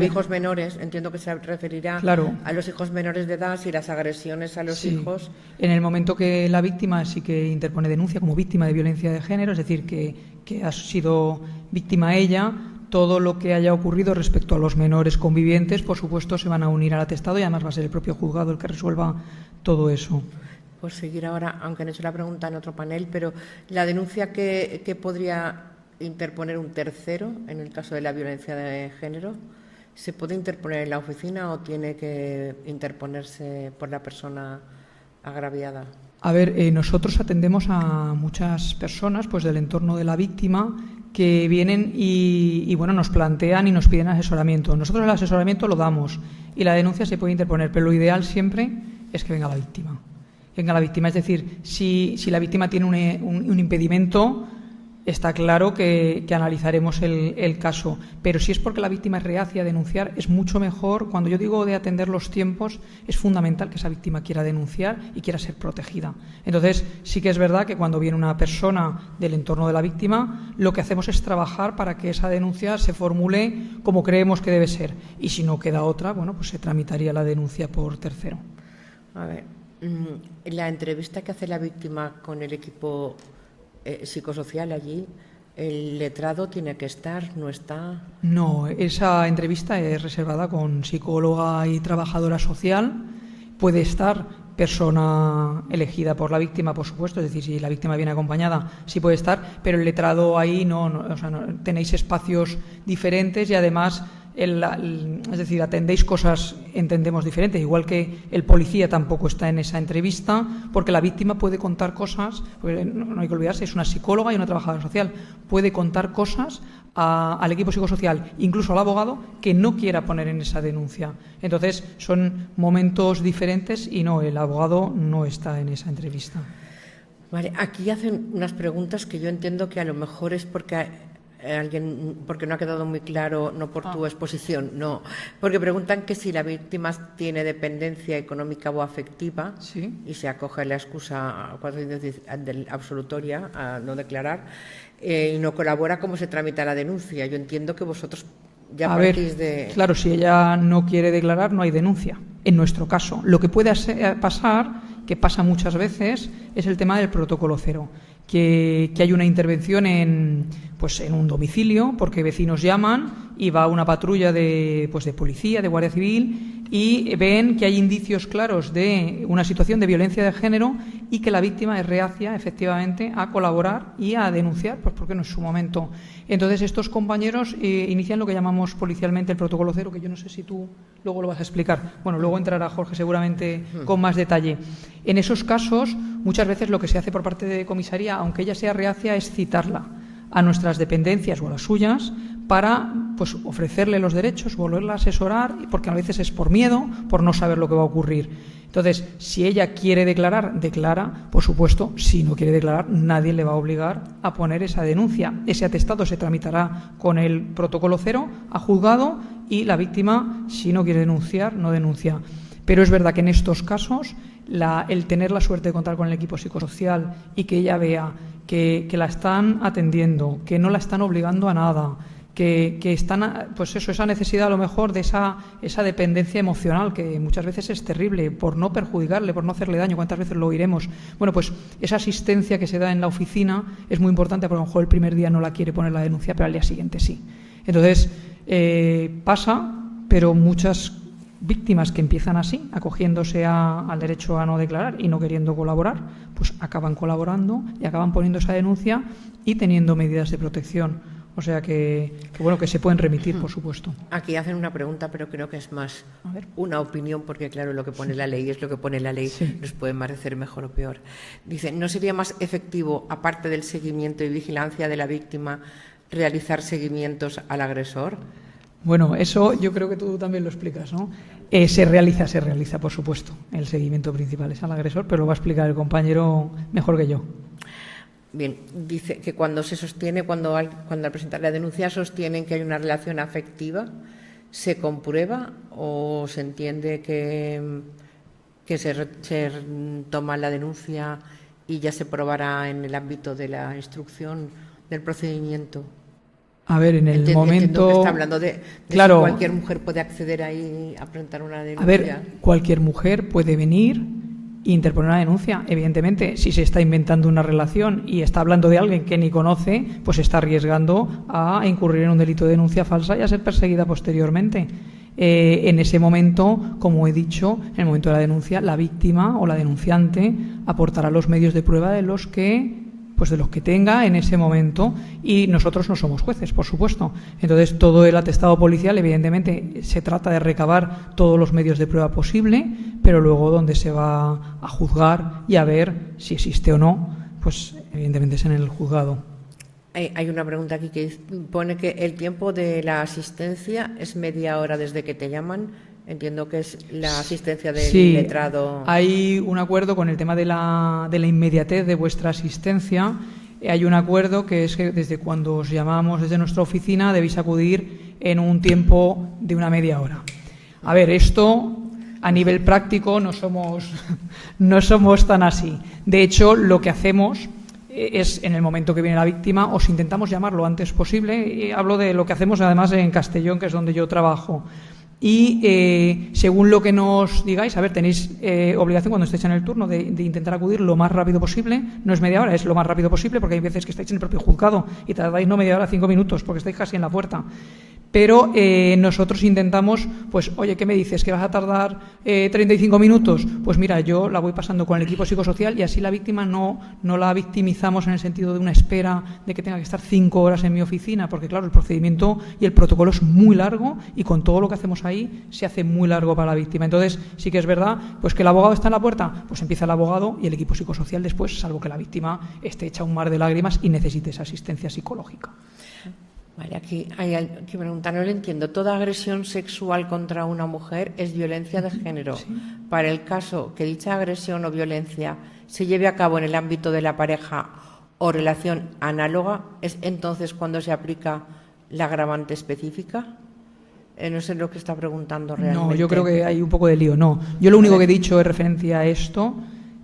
hijos menores, entiendo que se referirá a los hijos menores de edad y las agresiones a los hijos. En el momento que la víctima sí que interpone denuncia como víctima de violencia de género, es decir, que ha sido víctima ella, todo lo que haya ocurrido respecto a los menores convivientes, por supuesto, se van a unir al atestado y además va a ser el propio juzgado el que resuelva todo eso. Pues seguir ahora, aunque han hecho la pregunta en otro panel, pero la denuncia que podría interponer un tercero en el caso de la violencia de género, ¿se puede interponer en la oficina o tiene que interponerse por la persona agraviada? A ver, nosotros atendemos a muchas personas pues del entorno de la víctima que vienen y bueno, nos plantean y nos piden asesoramiento. Nosotros el asesoramiento lo damos y la denuncia se puede interponer, pero lo ideal siempre es que venga la víctima. Venga la víctima, es decir, si la víctima tiene un impedimento, está claro que analizaremos el caso, pero si es porque la víctima es reacia a denunciar, es mucho mejor. Cuando yo digo de atender los tiempos, es fundamental que esa víctima quiera denunciar y quiera ser protegida. Entonces, sí que es verdad que cuando viene una persona del entorno de la víctima, lo que hacemos es trabajar para que esa denuncia se formule como creemos que debe ser. Y si no queda otra, bueno, pues se tramitaría la denuncia por tercero. A ver, la entrevista que hace la víctima con el equipo psicosocial allí, ¿el letrado tiene que estar? ¿No está? No, esa entrevista es reservada con psicóloga y trabajadora social. Puede estar persona elegida por la víctima, por supuesto, es decir, si la víctima viene acompañada, sí puede estar, pero el letrado ahí no, o sea, no, tenéis espacios diferentes y además es decir, atendéis cosas, entendemos, diferentes, igual que el policía tampoco está en esa entrevista, porque la víctima puede contar cosas, porque no hay que olvidarse, es una psicóloga y una trabajadora social, puede contar cosas al equipo psicosocial, incluso al abogado, que no quiera poner en esa denuncia. Entonces, son momentos diferentes y no, el abogado no está en esa entrevista. Vale, aquí hacen unas preguntas que yo entiendo que a lo mejor es porque no ha quedado muy claro, no por tu exposición, no, porque preguntan que si la víctima tiene dependencia económica o afectiva, ¿sí? Y se acoge a la excusa absolutoria a no declarar y no colabora, ¿cómo se tramita la denuncia? Yo entiendo que vosotros ya partís de... Claro, si ella no quiere declarar, no hay denuncia. En nuestro caso, lo que puede pasar, que pasa muchas veces, es el tema del protocolo cero. Que hay una intervención en un domicilio, porque vecinos llaman y va una patrulla de policía, de Guardia Civil, y ven que hay indicios claros de una situación de violencia de género y que la víctima es reacia, efectivamente, a colaborar y a denunciar, pues porque no es su momento. Entonces, estos compañeros inician lo que llamamos policialmente el protocolo cero, que yo no sé si tú luego lo vas a explicar. Bueno, luego entrará Jorge seguramente con más detalle. En esos casos, muchas veces lo que se hace por parte de comisaría, aunque ella sea reacia, es citarla a nuestras dependencias o a las suyas para ofrecerle los derechos, volverla a asesorar, porque a veces es por miedo, por no saber lo que va a ocurrir. Entonces, si ella quiere declarar, declara, por supuesto. Si no quiere declarar, nadie le va a obligar a poner esa denuncia. Ese atestado se tramitará con el protocolo cero a juzgado y la víctima, si no quiere denunciar, no denuncia. Pero es verdad que en estos casos el tener la suerte de contar con el equipo psicosocial y que ella vea que la están atendiendo, que no la están obligando a nada, que están, esa necesidad a lo mejor de esa dependencia emocional que muchas veces es terrible, por no perjudicarle, por no hacerle daño. ¿Cuántas veces lo oiremos? Bueno, pues esa asistencia que se da en la oficina es muy importante, porque a lo mejor el primer día no la quiere poner la denuncia, pero al día siguiente sí. Entonces, pasa, pero muchas víctimas que empiezan así, acogiéndose al derecho a no declarar y no queriendo colaborar, pues acaban colaborando y acaban poniendo esa denuncia y teniendo medidas de protección. O sea que se pueden remitir, por supuesto. Aquí hacen una pregunta, pero creo que es más una opinión, porque claro, lo que pone la ley es lo que pone la ley, sí. Nos puede parecer mejor o peor. Dice, ¿no sería más efectivo, aparte del seguimiento y vigilancia de la víctima, realizar seguimientos al agresor? Bueno, eso yo creo que tú también lo explicas, ¿no? Se realiza, por supuesto. El seguimiento principal es al agresor, pero lo va a explicar el compañero mejor que yo. Bien, dice que cuando al presentar la denuncia sostienen que hay una relación afectiva, ¿se comprueba o se entiende que que se toma la denuncia y ya se probará en el ámbito de la instrucción del procedimiento. A ver, en el momento... Entiendo que está hablando de claro, si cualquier mujer puede acceder ahí a presentar una denuncia. A ver, cualquier mujer puede venir e interponer una denuncia. Evidentemente, si se está inventando una relación y está hablando de alguien que ni conoce, pues está arriesgando a incurrir en un delito de denuncia falsa y a ser perseguida posteriormente. En ese momento, como he dicho, en el momento de la denuncia, la víctima o la denunciante aportará los medios de prueba de los que tenga en ese momento, y nosotros no somos jueces, por supuesto. Entonces, todo el atestado policial, evidentemente, se trata de recabar todos los medios de prueba posible, pero luego donde se va a juzgar y a ver si existe o no, pues evidentemente es en el juzgado. Hay una pregunta aquí que pone que el tiempo de la asistencia es media hora desde que te llaman. Entiendo que es la asistencia del letrado. Hay un acuerdo con el tema de la inmediatez de vuestra asistencia. Hay un acuerdo que es que desde cuando os llamamos desde nuestra oficina debéis acudir en un tiempo de una media hora. A ver, esto a nivel práctico no somos tan así. De hecho, lo que hacemos es, en el momento que viene la víctima, os intentamos llamar lo antes posible. Y hablo de lo que hacemos además en Castellón, que es donde yo trabajo. Y según lo que nos digáis, a ver, tenéis obligación cuando estéis en el turno de intentar acudir lo más rápido posible. No es media hora, es lo más rápido posible, porque hay veces que estáis en el propio juzgado y tardáis no media hora, 5 minutos, porque estáis casi en la puerta. Pero nosotros intentamos, pues, oye, ¿qué me dices? ¿Que vas a tardar 35 minutos? Pues mira, yo la voy pasando con el equipo psicosocial y así la víctima no la victimizamos en el sentido de una espera de que tenga que estar 5 horas en mi oficina, porque claro, el procedimiento y el protocolo es muy largo y con todo lo que hacemos ahí se hace muy largo para la víctima. Entonces, sí que es verdad, pues que el abogado está en la puerta, pues empieza el abogado y el equipo psicosocial después, salvo que la víctima esté hecha un mar de lágrimas y necesite esa asistencia psicológica. Vale, aquí hay que preguntar, no lo entiendo. ¿Toda agresión sexual contra una mujer es violencia de género? Sí. Para el caso que dicha agresión o violencia se lleve a cabo en el ámbito de la pareja o relación análoga, ¿es entonces cuando se aplica la agravante específica? No sé lo que está preguntando realmente. No, yo creo que hay un poco de lío. No, yo lo único que he dicho en referencia a esto,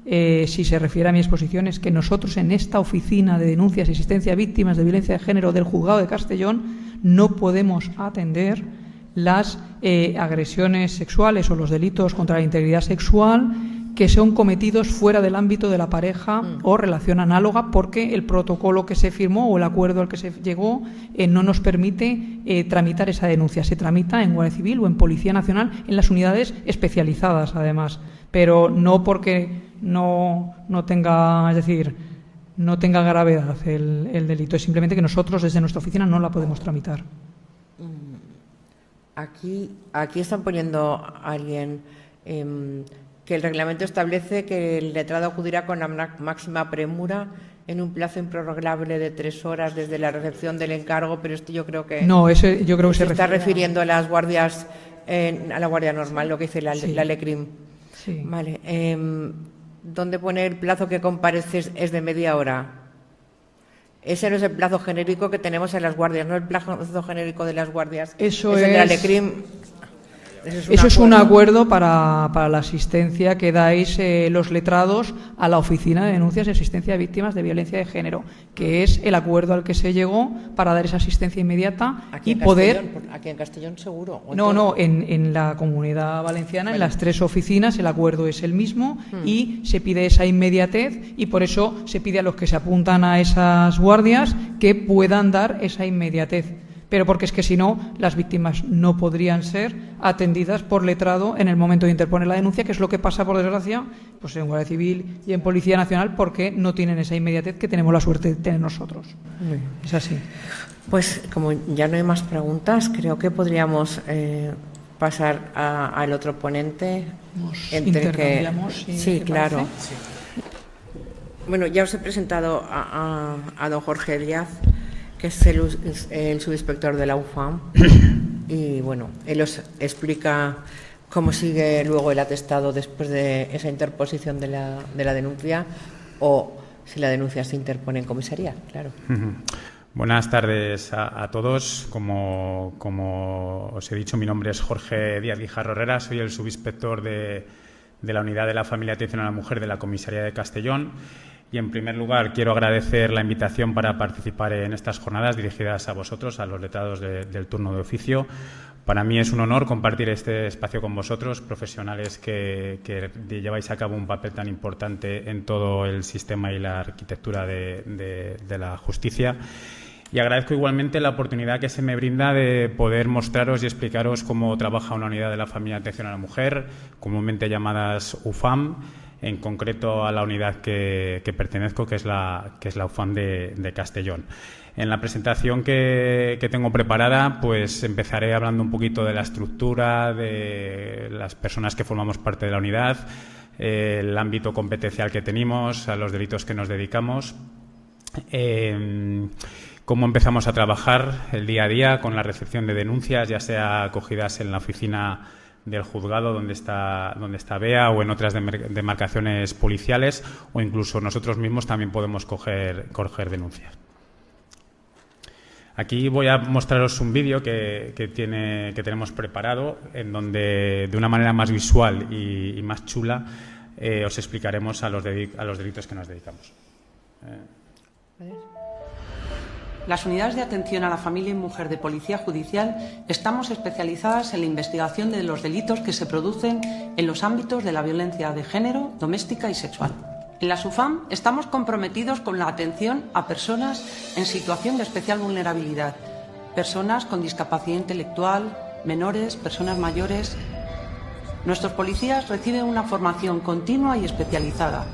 si se refiere a mi exposición, es que nosotros en esta oficina de denuncias y asistencia a víctimas de violencia de género del Juzgado de Castellón no podemos atender las agresiones sexuales o los delitos contra la integridad sexual que son cometidos fuera del ámbito de la pareja o relación análoga, porque el protocolo que se firmó o el acuerdo al que se llegó no nos permite tramitar esa denuncia. Se tramita en Guardia Civil o en Policía Nacional, en las unidades especializadas, además, pero no porque no tenga, es decir, no tenga gravedad el delito. Es simplemente que nosotros desde nuestra oficina no la podemos tramitar. Aquí están poniendo a alguien que el reglamento establece que el letrado acudirá con la máxima premura en un plazo improrrogable de 3 horas desde la recepción del encargo, pero esto yo creo que se está refiriendo a las guardias, a la guardia normal, lo que dice la LECRIM. Sí. Vale. ¿Dónde pone el plazo que compareces es de media hora? Ese no es el plazo genérico que tenemos en las guardias, no el plazo genérico de las guardias. Eso es el de la LECRIM. Eso es un acuerdo para la asistencia que dais los letrados a la Oficina de Denuncias y Asistencia de Víctimas de Violencia de Género, que es el acuerdo al que se llegó para dar esa asistencia inmediata aquí y poder... Aquí en Castellón seguro. No, en la Comunidad Valenciana, en las 3 oficinas, el acuerdo es el mismo y se pide esa inmediatez, y por eso se pide a los que se apuntan a esas guardias que puedan dar esa inmediatez. Pero porque es que si no, las víctimas no podrían ser atendidas por letrado en el momento de interponer la denuncia, que es lo que pasa, por desgracia, pues en Guardia Civil y en Policía Nacional, porque no tienen esa inmediatez que tenemos la suerte de tener nosotros. Es así. Pues como ya no hay más preguntas, creo que podríamos pasar al otro ponente. Intercambiamos. Sí, claro. Sí. Bueno, ya os he presentado a don Jorge Díaz, que es el subinspector de la UFAM, y bueno, él os explica cómo sigue luego el atestado después de esa interposición de la denuncia, o si la denuncia se interpone en comisaría, claro. Buenas tardes a todos. Como os he dicho, mi nombre es Jorge Díaz Guijarro Herrera, soy el subinspector de de la Unidad de la Familia y Atención a la Mujer de la Comisaría de Castellón. Y, en primer lugar, quiero agradecer la invitación para participar en estas jornadas dirigidas a vosotros, a los letrados del turno de oficio. Para mí es un honor compartir este espacio con vosotros, profesionales que lleváis a cabo un papel tan importante en todo el sistema y la arquitectura de la justicia. Y agradezco igualmente la oportunidad que se me brinda de poder mostraros y explicaros cómo trabaja una unidad de la familia de atención a la mujer, comúnmente llamadas UFAM, en concreto a la unidad que pertenezco, que es la UFAM de Castellón. En la presentación que tengo preparada, pues empezaré hablando un poquito de la estructura, de las personas que formamos parte de la unidad, el ámbito competencial que tenemos, a los delitos que nos dedicamos, cómo empezamos a trabajar el día a día con la recepción de denuncias, ya sea acogidas en la oficina del juzgado donde está Bea o en otras demarcaciones policiales, o incluso nosotros mismos también podemos coger denuncias. Aquí voy a mostraros un vídeo que tenemos preparado, en donde de una manera más visual y más chula os explicaremos a los delitos que nos dedicamos. Las unidades de atención a la familia y mujer de Policía Judicial estamos especializadas en la investigación de los delitos que se producen en los ámbitos de la violencia de género, doméstica y sexual. En la SUFAM estamos comprometidos con la atención a personas en situación de especial vulnerabilidad, personas con discapacidad intelectual, menores, personas mayores. Nuestros policías reciben una formación continua y especializada.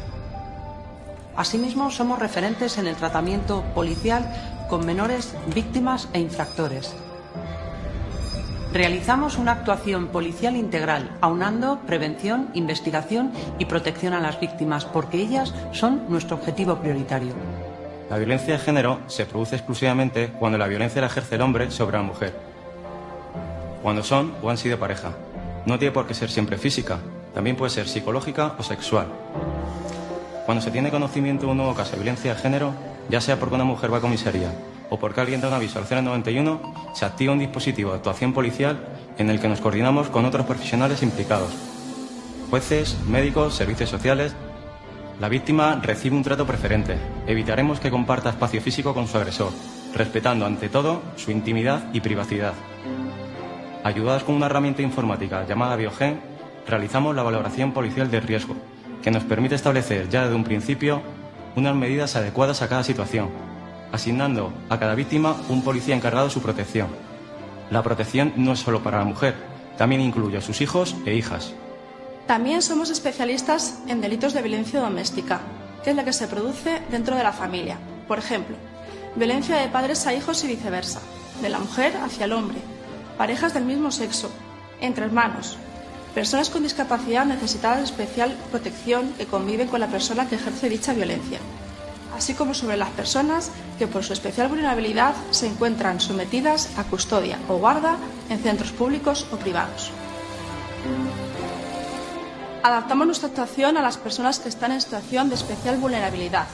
Asimismo, somos referentes en el tratamiento policial con menores, víctimas e infractores. Realizamos una actuación policial integral, aunando prevención, investigación y protección a las víctimas, porque ellas son nuestro objetivo prioritario. La violencia de género se produce exclusivamente cuando la violencia la ejerce el hombre sobre la mujer, cuando son o han sido pareja. No tiene por qué ser siempre física, también puede ser psicológica o sexual. Cuando se tiene conocimiento de un nuevo caso de violencia de género, ya sea porque una mujer va a comisaría o porque alguien da un aviso al 091, se activa un dispositivo de actuación policial en el que nos coordinamos con otros profesionales implicados, jueces, médicos, servicios sociales. La víctima recibe un trato preferente. Evitaremos que comparta espacio físico con su agresor, respetando ante todo su intimidad y privacidad. Ayudados con una herramienta informática llamada Biogen, realizamos la valoración policial de riesgo, que nos permite establecer ya desde un principio unas medidas adecuadas a cada situación, asignando a cada víctima un policía encargado de su protección. La protección no es solo para la mujer, también incluye a sus hijos e hijas. También somos especialistas en delitos de violencia doméstica, que es la que se produce dentro de la familia. Por ejemplo, violencia de padres a hijos y viceversa, de la mujer hacia el hombre, parejas del mismo sexo, entre hermanos, personas con discapacidad necesitadas de especial protección que conviven con la persona que ejerce dicha violencia, así como sobre las personas que por su especial vulnerabilidad se encuentran sometidas a custodia o guarda en centros públicos o privados. Adaptamos nuestra actuación a las personas que están en situación de especial vulnerabilidad,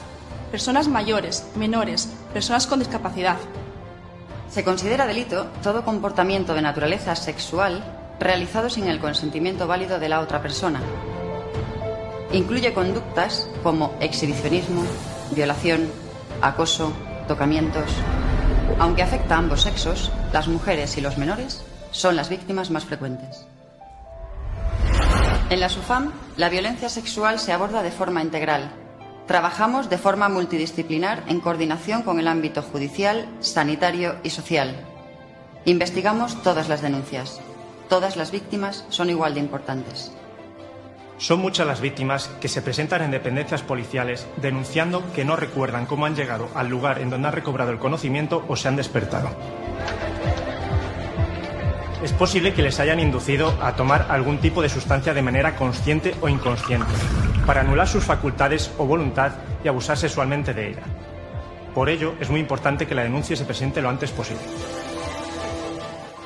personas mayores, menores, personas con discapacidad. Se considera delito todo comportamiento de naturaleza sexual realizado sin el consentimiento válido de la otra persona. Incluye conductas como exhibicionismo, violación, acoso, tocamientos. Aunque afecta a ambos sexos, las mujeres y los menores son las víctimas más frecuentes. En la SUFAM, la violencia sexual se aborda de forma integral. Trabajamos de forma multidisciplinar en coordinación con el ámbito judicial, sanitario y social. Investigamos todas las denuncias. Todas las víctimas son igual de importantes. Son muchas las víctimas que se presentan en dependencias policiales denunciando que no recuerdan cómo han llegado al lugar en donde han recobrado el conocimiento o se han despertado. Es posible que les hayan inducido a tomar algún tipo de sustancia de manera consciente o inconsciente, para anular sus facultades o voluntad y abusar sexualmente de ella. Por ello, es muy importante que la denuncia se presente lo antes posible.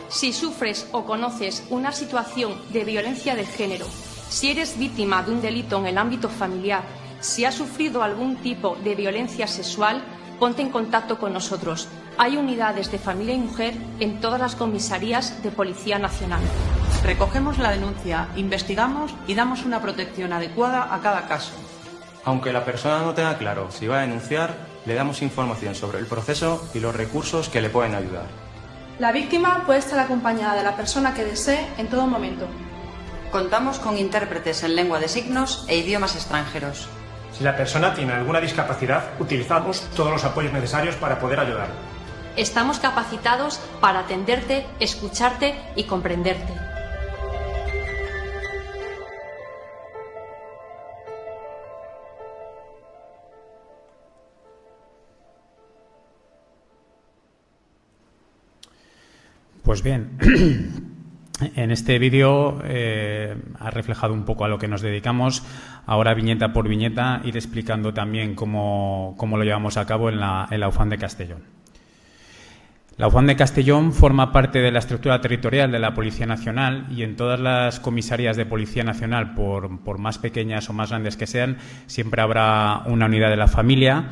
Si sufres o conoces una situación de violencia de género, si eres víctima de un delito en el ámbito familiar, si has sufrido algún tipo de violencia sexual, ponte en contacto con nosotros. Hay unidades de familia y mujer en todas las comisarías de Policía Nacional. Recogemos la denuncia, investigamos y damos una protección adecuada a cada caso. Aunque la persona no tenga claro si va a denunciar, le damos información sobre el proceso y los recursos que le pueden ayudar. La víctima puede estar acompañada de la persona que desee en todo momento. Contamos con intérpretes en lengua de signos e idiomas extranjeros. Si la persona tiene alguna discapacidad, utilizamos todos los apoyos necesarios para poder ayudar. Estamos capacitados para atenderte, escucharte y comprenderte. Pues bien, en este vídeo ha reflejado un poco a lo que nos dedicamos. Ahora, viñeta por viñeta, ir explicando también cómo lo llevamos a cabo en la UFAM de Castellón. La UFAM de Castellón forma parte de la estructura territorial de la Policía Nacional y en todas las comisarías de Policía Nacional, por más pequeñas o más grandes que sean, siempre habrá una unidad de la familia.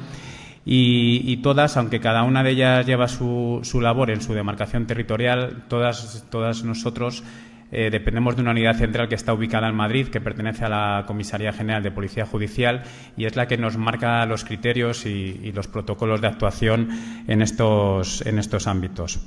Y todas, aunque cada una de ellas lleva su labor en su demarcación territorial, todas nosotros dependemos de una unidad central que está ubicada en Madrid, que pertenece a la Comisaría General de Policía Judicial y es la que nos marca los criterios y los protocolos de actuación en estos ámbitos.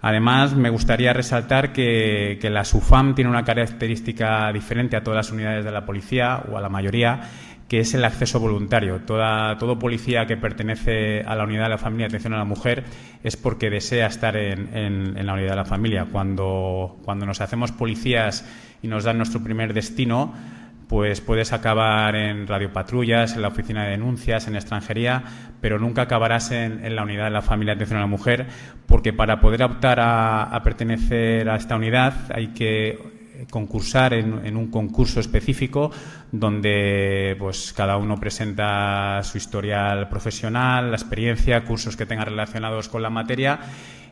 Además, me gustaría resaltar que la SUFAM tiene una característica diferente a todas las unidades de la policía, o a la mayoría, que es el acceso voluntario. Todo policía que pertenece a la unidad de la familia de atención a la mujer es porque desea estar en la unidad de la familia. Cuando nos hacemos policías y nos dan nuestro primer destino, pues puedes acabar en radiopatrullas, en la oficina de denuncias, en extranjería, pero nunca acabarás en la unidad de la familia de atención a la mujer, porque para poder optar a pertenecer a esta unidad hay que concursar en un concurso específico donde pues cada uno presenta su historial profesional, la experiencia, cursos que tenga relacionados con la materia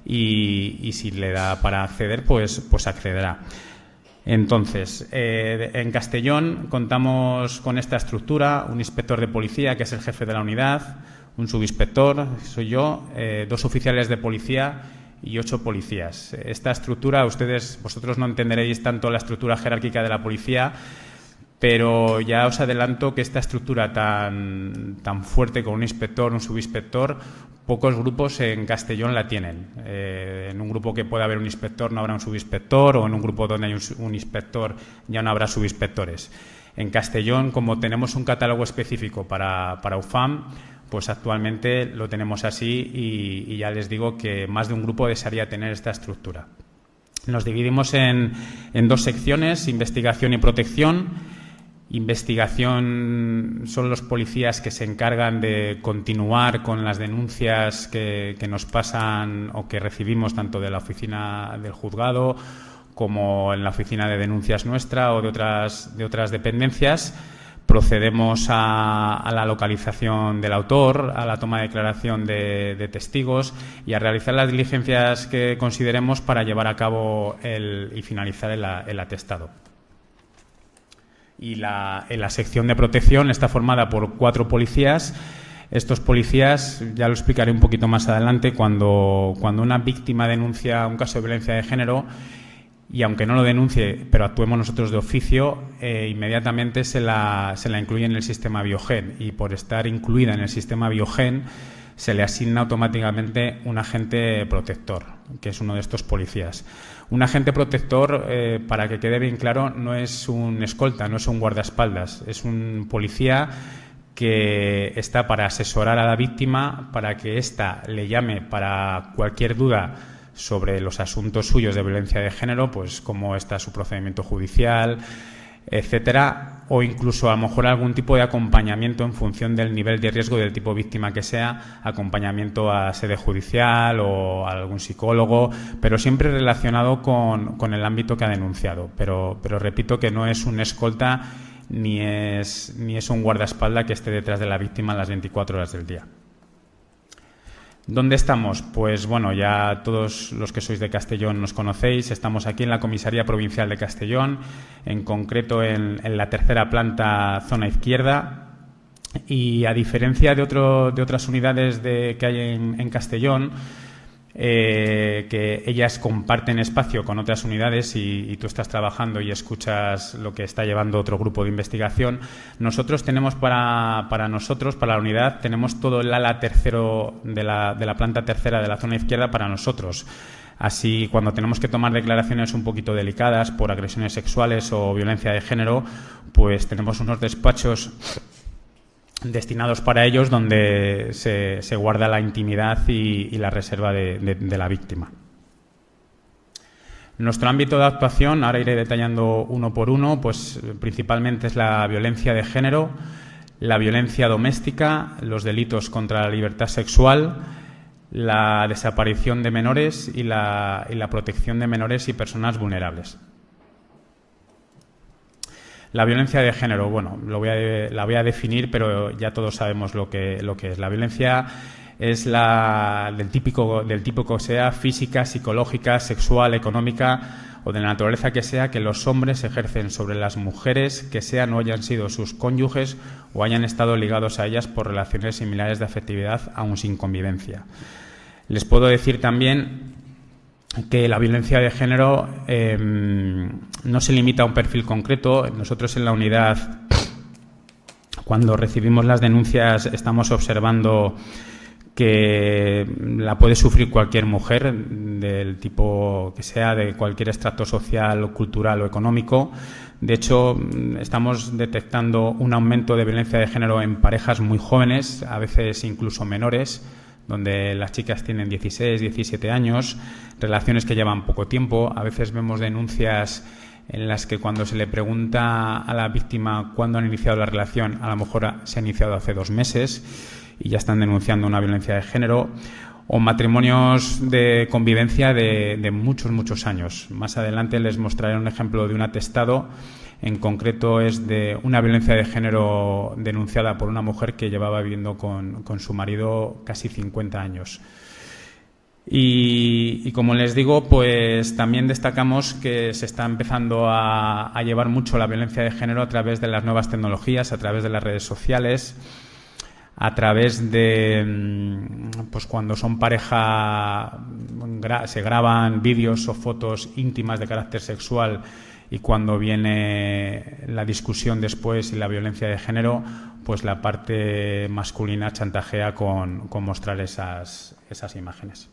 y si le da para acceder, pues accederá. Entonces, en Castellón contamos con esta estructura: un inspector de policía, que es el jefe de la unidad, un subinspector, soy yo, 2 oficiales de policía y 8 policías. Esta estructura, vosotros no entenderéis tanto la estructura jerárquica de la policía, pero ya os adelanto que esta estructura tan fuerte, con un inspector, un subinspector, pocos grupos en Castellón la tienen. En un grupo que pueda haber un inspector no habrá un subinspector, o en un grupo donde hay un inspector ya no habrá subinspectores. En Castellón, como tenemos un catálogo específico para UFAM, pues actualmente lo tenemos así y ya les digo que más de un grupo desearía tener esta estructura. Nos dividimos en 2 secciones: investigación y protección. Investigación son los policías que se encargan de continuar con las denuncias que nos pasan o que recibimos tanto de la oficina del juzgado como en la oficina de denuncias nuestra o de otras dependencias. Procedemos a la localización del autor, a la toma de declaración de testigos y a realizar las diligencias que consideremos para llevar a cabo y finalizar el atestado. Y la sección de protección está formada por 4 policías. Estos policías, ya lo explicaré un poquito más adelante, cuando una víctima denuncia un caso de violencia de género, y aunque no lo denuncie, pero actuemos nosotros de oficio, inmediatamente se la incluye en el sistema Biogen, y por estar incluida en el sistema Biogen se le asigna automáticamente un agente protector, que es uno de estos policías. Un agente protector, para que quede bien claro, no es un escolta, no es un guardaespaldas, es un policía que está para asesorar a la víctima, para que ésta le llame para cualquier duda sobre los asuntos suyos de violencia de género, pues cómo está su procedimiento judicial, etcétera, o incluso a lo mejor algún tipo de acompañamiento en función del nivel de riesgo del tipo víctima que sea, acompañamiento a sede judicial o a algún psicólogo, pero siempre relacionado con el ámbito que ha denunciado. Pero repito que no es un escolta ni es un guardaespaldas que esté detrás de la víctima las 24 horas del día. ¿Dónde estamos? Pues bueno, ya todos los que sois de Castellón nos conocéis. Estamos aquí en la Comisaría Provincial de Castellón, en concreto en la 3ª planta, zona izquierda. Y a diferencia de otras unidades que hay en Castellón, que ellas comparten espacio con otras unidades y tú estás trabajando y escuchas lo que está llevando otro grupo de investigación. Nosotros tenemos para la unidad, tenemos todo el ala tercero de la planta tercera de la zona izquierda para nosotros. Así, cuando tenemos que tomar declaraciones un poquito delicadas por agresiones sexuales o violencia de género, pues tenemos unos despachos destinados para ellos donde se guarda la intimidad y la reserva de la víctima. Nuestro ámbito de actuación, ahora iré detallando uno por uno, pues principalmente es la violencia de género, la violencia doméstica, los delitos contra la libertad sexual, la desaparición de menores y la protección de menores y personas vulnerables. La violencia de género, bueno, la voy a definir, pero ya todos sabemos lo que es. La violencia es del tipo que sea física, psicológica, sexual, económica o de la naturaleza que sea, que los hombres ejercen sobre las mujeres que sean o hayan sido sus cónyuges o hayan estado ligados a ellas por relaciones similares de afectividad, aun sin convivencia. Les puedo decir también que la violencia de género no se limita a un perfil concreto. Nosotros en la unidad, cuando recibimos las denuncias, estamos observando que la puede sufrir cualquier mujer, del tipo que sea, de cualquier estrato social, cultural o económico. De hecho, estamos detectando un aumento de violencia de género en parejas muy jóvenes, a veces incluso menores, donde las chicas tienen 16, 17 años, relaciones que llevan poco tiempo. A veces vemos denuncias en las que cuando se le pregunta a la víctima cuándo han iniciado la relación, a lo mejor se ha iniciado hace 2 meses y ya están denunciando una violencia de género, o matrimonios de convivencia de muchos años. Más adelante les mostraré un ejemplo de un atestado. En concreto es de una violencia de género denunciada por una mujer que llevaba viviendo con su marido casi 50 años. Y como les digo, pues también destacamos que se está empezando a llevar mucho la violencia de género a través de las nuevas tecnologías, a través de las redes sociales, a través de, pues cuando son pareja, se graban vídeos o fotos íntimas de carácter sexual, y cuando viene la discusión después y la violencia de género, pues la parte masculina chantajea con mostrar esas imágenes.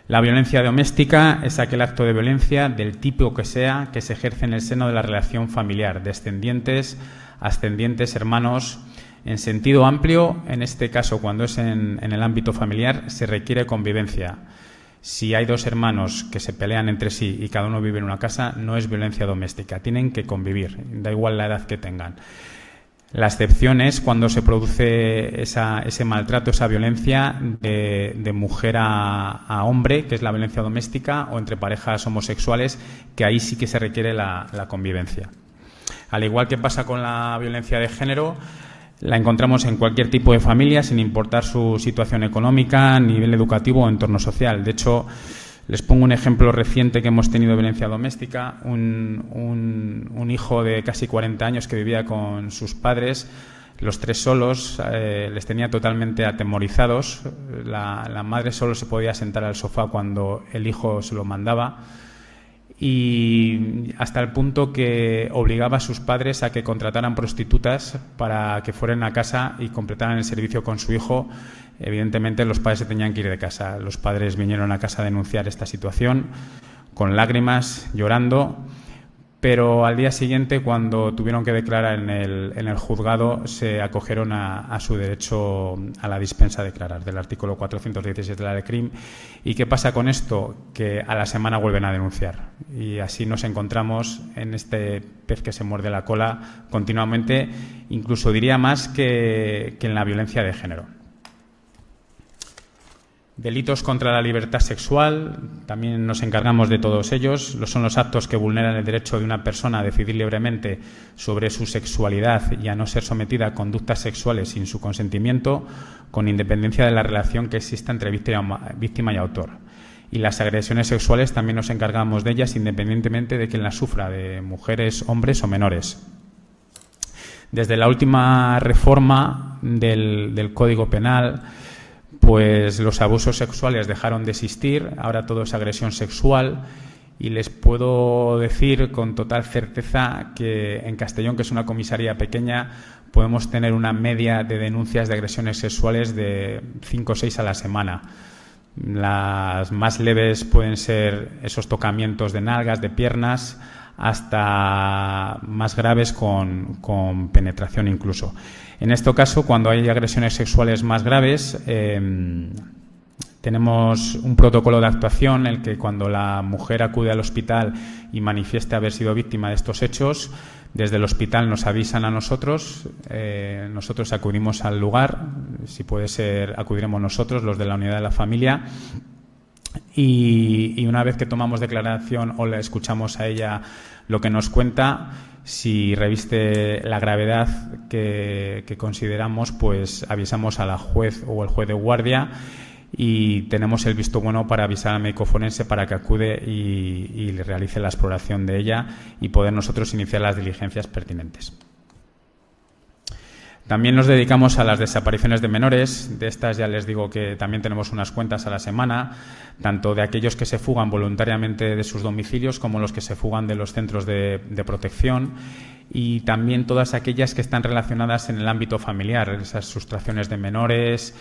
La violencia doméstica es aquel acto de violencia del tipo que sea que se ejerce en el seno de la relación familiar, descendientes, ascendientes, hermanos. En sentido amplio, en este caso, cuando es en el ámbito familiar, se requiere convivencia. Si hay 2 hermanos que se pelean entre sí y cada uno vive en una casa, no es violencia doméstica, tienen que convivir, da igual la edad que tengan. La excepción es cuando se produce ese maltrato, esa violencia de mujer a hombre, que es la violencia doméstica, o entre parejas homosexuales, que ahí sí que se requiere la convivencia. Al igual que pasa con la violencia de género, la encontramos en cualquier tipo de familia, sin importar su situación económica, nivel educativo o entorno social. De hecho, les pongo un ejemplo reciente que hemos tenido de violencia doméstica. Un hijo de casi 40 años que vivía con sus padres, los 3 solos, les tenía totalmente atemorizados. La madre solo se podía sentar al sofá cuando el hijo se lo mandaba, y hasta el punto que obligaba a sus padres a que contrataran prostitutas para que fueran a casa y completaran el servicio con su hijo. Evidentemente los padres se tenían que ir de casa. Los padres vinieron a casa a denunciar esta situación con lágrimas, llorando, pero al día siguiente, cuando tuvieron que declarar en el juzgado, se acogieron a su derecho a la dispensa a declarar del artículo 417 de la LECRIM. ¿Y qué pasa con esto? Que a la semana vuelven a denunciar, y así nos encontramos en este pez que se muerde la cola continuamente, incluso diría más que en la violencia de género. Delitos contra la libertad sexual, también nos encargamos de todos ellos. Son los actos que vulneran el derecho de una persona a decidir libremente sobre su sexualidad y a no ser sometida a conductas sexuales sin su consentimiento, con independencia de la relación que exista entre víctima y autor. Y las agresiones sexuales también nos encargamos de ellas, independientemente de quien las sufra, de mujeres, hombres o menores. Desde la última reforma del Código Penal, pues los abusos sexuales dejaron de existir, ahora todo es agresión sexual. Y les puedo decir con total certeza que en Castellón, que es una comisaría pequeña, podemos tener una media de denuncias de agresiones sexuales de 5 o 6 a la semana. Las más leves pueden ser esos tocamientos de nalgas, de piernas, hasta más graves con penetración incluso. En este caso, cuando hay agresiones sexuales más graves, tenemos un protocolo de actuación en el que cuando la mujer acude al hospital y manifiesta haber sido víctima de estos hechos, desde el hospital nos avisan a nosotros, nosotros acudimos al lugar, si puede ser acudiremos nosotros, los de la unidad de la familia, y una vez que tomamos declaración o le escuchamos a ella lo que nos cuenta, si reviste la gravedad que consideramos, pues avisamos a la juez o el juez de guardia y tenemos el visto bueno para avisar al médico forense para que acude y le realice la exploración de ella y poder nosotros iniciar las diligencias pertinentes. También nos dedicamos a las desapariciones de menores. De estas ya les digo que también tenemos unas cuentas a la semana, tanto de aquellos que se fugan voluntariamente de sus domicilios como los que se fugan de los centros de protección, y también todas aquellas que están relacionadas en el ámbito familiar, esas sustracciones de menores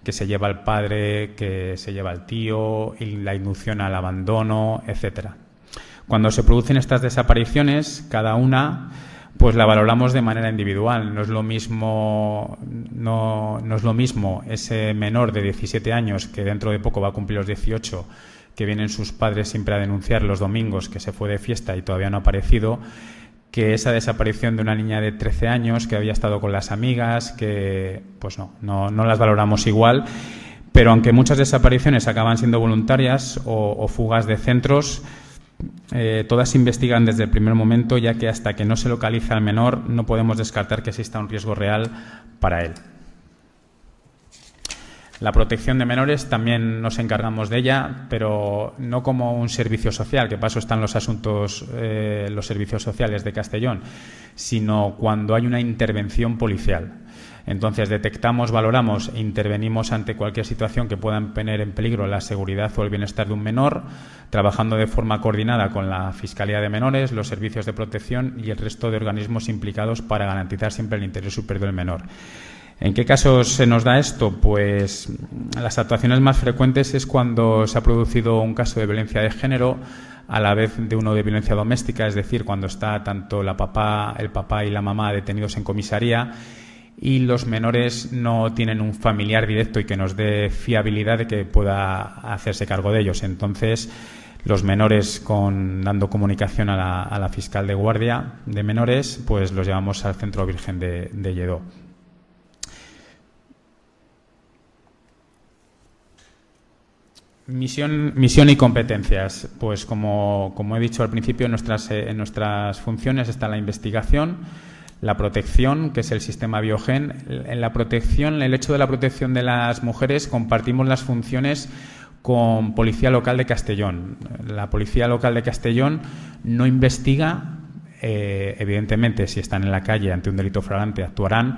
que se lleva el padre, que se lleva el tío, y la inducción al abandono, etcétera. Cuando se producen estas desapariciones, cada una pues la valoramos de manera individual. No es lo mismo ese menor de 17 años que dentro de poco va a cumplir los 18, que vienen sus padres siempre a denunciar los domingos que se fue de fiesta y todavía no ha aparecido, que esa desaparición de una niña de 13 años que había estado con las amigas, que pues no las valoramos igual. Pero aunque muchas desapariciones acaban siendo voluntarias o fugas de centros, todas se investigan desde el primer momento, ya que hasta que no se localiza al menor no podemos descartar que exista un riesgo real para él. La protección de menores también nos encargamos de ella, pero no como un servicio social, que para eso están los asuntos, los servicios sociales de Castellón, sino cuando hay una intervención policial. Entonces detectamos, valoramos e intervenimos ante cualquier situación que pueda poner en peligro la seguridad o el bienestar de un menor, trabajando de forma coordinada con la Fiscalía de Menores, los servicios de protección y el resto de organismos implicados para garantizar siempre el interés superior del menor. ¿En qué casos se nos da esto? Pues las actuaciones más frecuentes es cuando se ha producido un caso de violencia de género a la vez de uno de violencia doméstica, es decir, cuando está tanto el papá y la mamá detenidos en comisaría y los menores no tienen un familiar directo y que nos dé fiabilidad de que pueda hacerse cargo de ellos. Entonces, los menores, dando comunicación a la fiscal de guardia de menores, pues los llevamos al Centro Virgen de Lledó. Misión y competencias. Pues como he dicho al principio, en nuestras funciones está la investigación, la protección, que es el sistema Biogen. En la protección, el hecho de la protección de las mujeres, compartimos las funciones con Policía Local de Castellón. La Policía Local de Castellón no investiga, evidentemente si están en la calle ante un delito flagrante actuarán,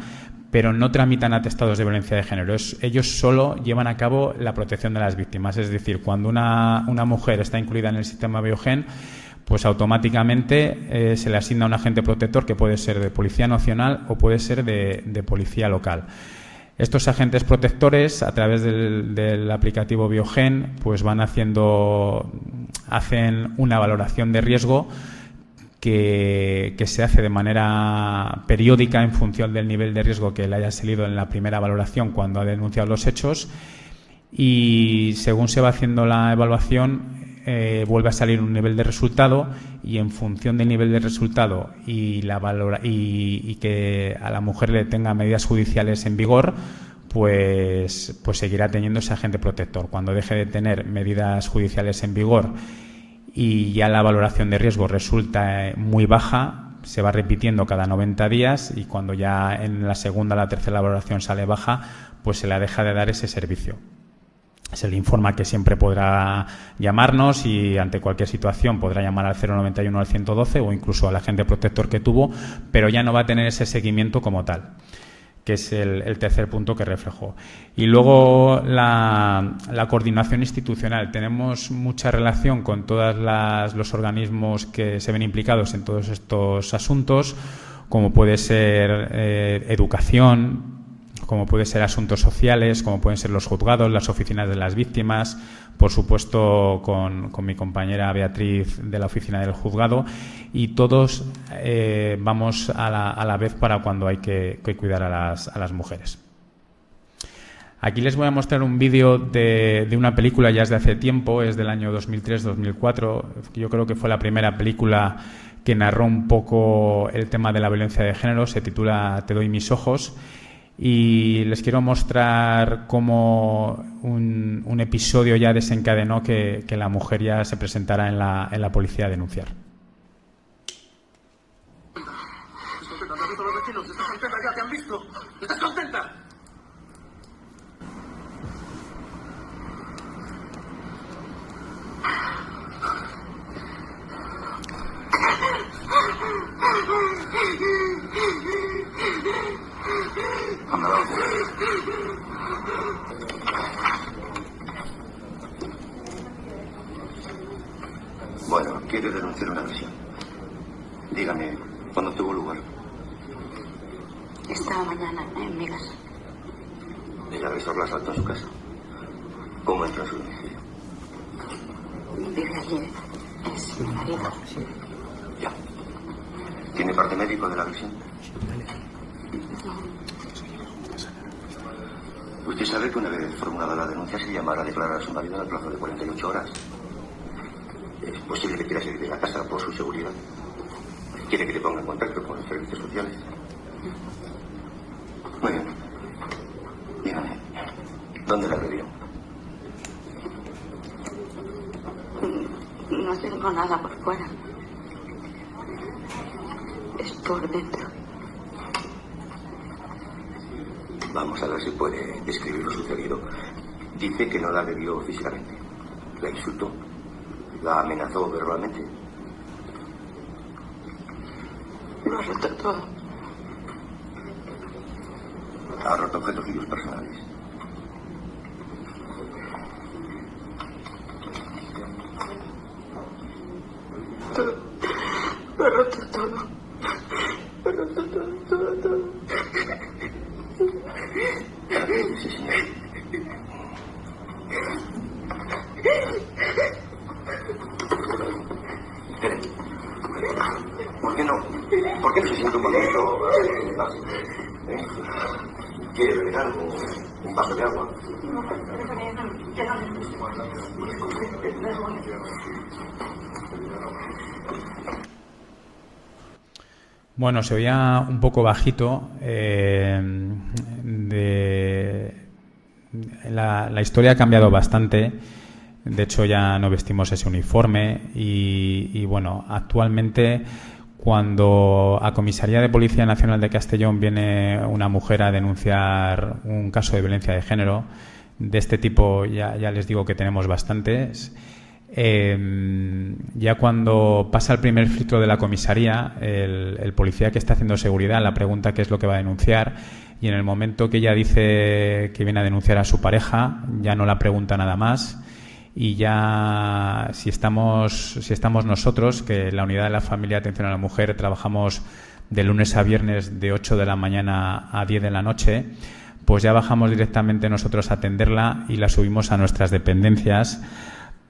pero no tramitan atestados de violencia de género. Ellos solo llevan a cabo la protección de las víctimas. Es decir, cuando una mujer está incluida en el sistema Biogen, pues automáticamente se le asigna un agente protector que puede ser de Policía Nacional o puede ser de Policía Local. Estos agentes protectores, a través del aplicativo Biogen, pues hacen una valoración de riesgo que se hace de manera periódica en función del nivel de riesgo que le haya salido en la primera valoración cuando ha denunciado los hechos, y según se va haciendo la evaluación vuelve a salir un nivel de resultado, y en función del nivel de resultado y que a la mujer le tenga medidas judiciales en vigor, pues seguirá teniendo ese agente protector. Cuando deje de tener medidas judiciales en vigor y ya la valoración de riesgo resulta muy baja, se va repitiendo cada 90 días, y cuando ya en la segunda o la tercera valoración sale baja, pues se le deja de dar ese servicio. Se le informa que siempre podrá llamarnos y ante cualquier situación podrá llamar al 091 al 112 o incluso al agente protector que tuvo, pero ya no va a tener ese seguimiento como tal. que es el tercer punto que reflejo. Y luego la coordinación institucional. Tenemos mucha relación con todos los organismos que se ven implicados en todos estos asuntos, como puede ser educación, como puede ser asuntos sociales, como pueden ser los juzgados, las oficinas de las víctimas, por supuesto con mi compañera Beatriz de la oficina del juzgado, y todos vamos a la vez para cuando hay que cuidar a las mujeres. Aquí les voy a mostrar un vídeo de una película ya es de hace tiempo, es del año 2003-2004. Yo creo que fue la primera película que narró un poco el tema de la violencia de género, se titula Te doy mis ojos. Y les quiero mostrar cómo un episodio ya desencadenó que la mujer ya se presentara en la policía a denunciar. ¿Estás contenta? ¿Has visto los vecinos? ¿Estás contenta? ¿Ya te han visto? ¿Estás contenta? Bueno, quiere denunciar una agresión. Dígame, ¿cuándo tuvo lugar? Esta mañana en mi casa. ¿El agresor la asaltó en su casa? ¿Cómo entró en su domicilio? Vive allí. Es mi marido. Ya. ¿Tiene parte médico de la agresión? Usted sabe que una vez formulada la denuncia se llamará a declarar a su marido en el plazo de 48 horas. Es posible que quiera salir de la casa por su seguridad. ¿Quiere que le ponga en contacto con los servicios sociales? Muy bien. Dígame, ¿dónde la agredió? No tengo nada por fuera. Es por dentro. Vamos a ver si puede describir lo sucedido. Dice que no la agredió físicamente. La insultó. La amenazó verbalmente. Lo ha roto todo. Ha roto objetos suyos personales. Todo. Lo ha roto todo. Lo ha roto todo. Sí, señor. ¿Por qué no se siente un momento en paz? ¿Quiere beber algo? ¿Un vaso de agua? Bueno, se oía un poco bajito. La historia ha cambiado bastante. De hecho, ya no vestimos ese uniforme y bueno, actualmente cuando a Comisaría de Policía Nacional de Castellón viene una mujer a denunciar un caso de violencia de género, de este tipo ya les digo que tenemos bastantes. Ya cuando pasa el primer filtro de la comisaría, el policía que está haciendo seguridad la pregunta qué es lo que va a denunciar, y en el momento que ella dice que viene a denunciar a su pareja, ya no la pregunta nada más. Y ya si estamos nosotros, que en la unidad de la familia de atención a la mujer trabajamos de lunes a viernes de 8 de la mañana a 10 de la noche, pues ya bajamos directamente nosotros a atenderla y la subimos a nuestras dependencias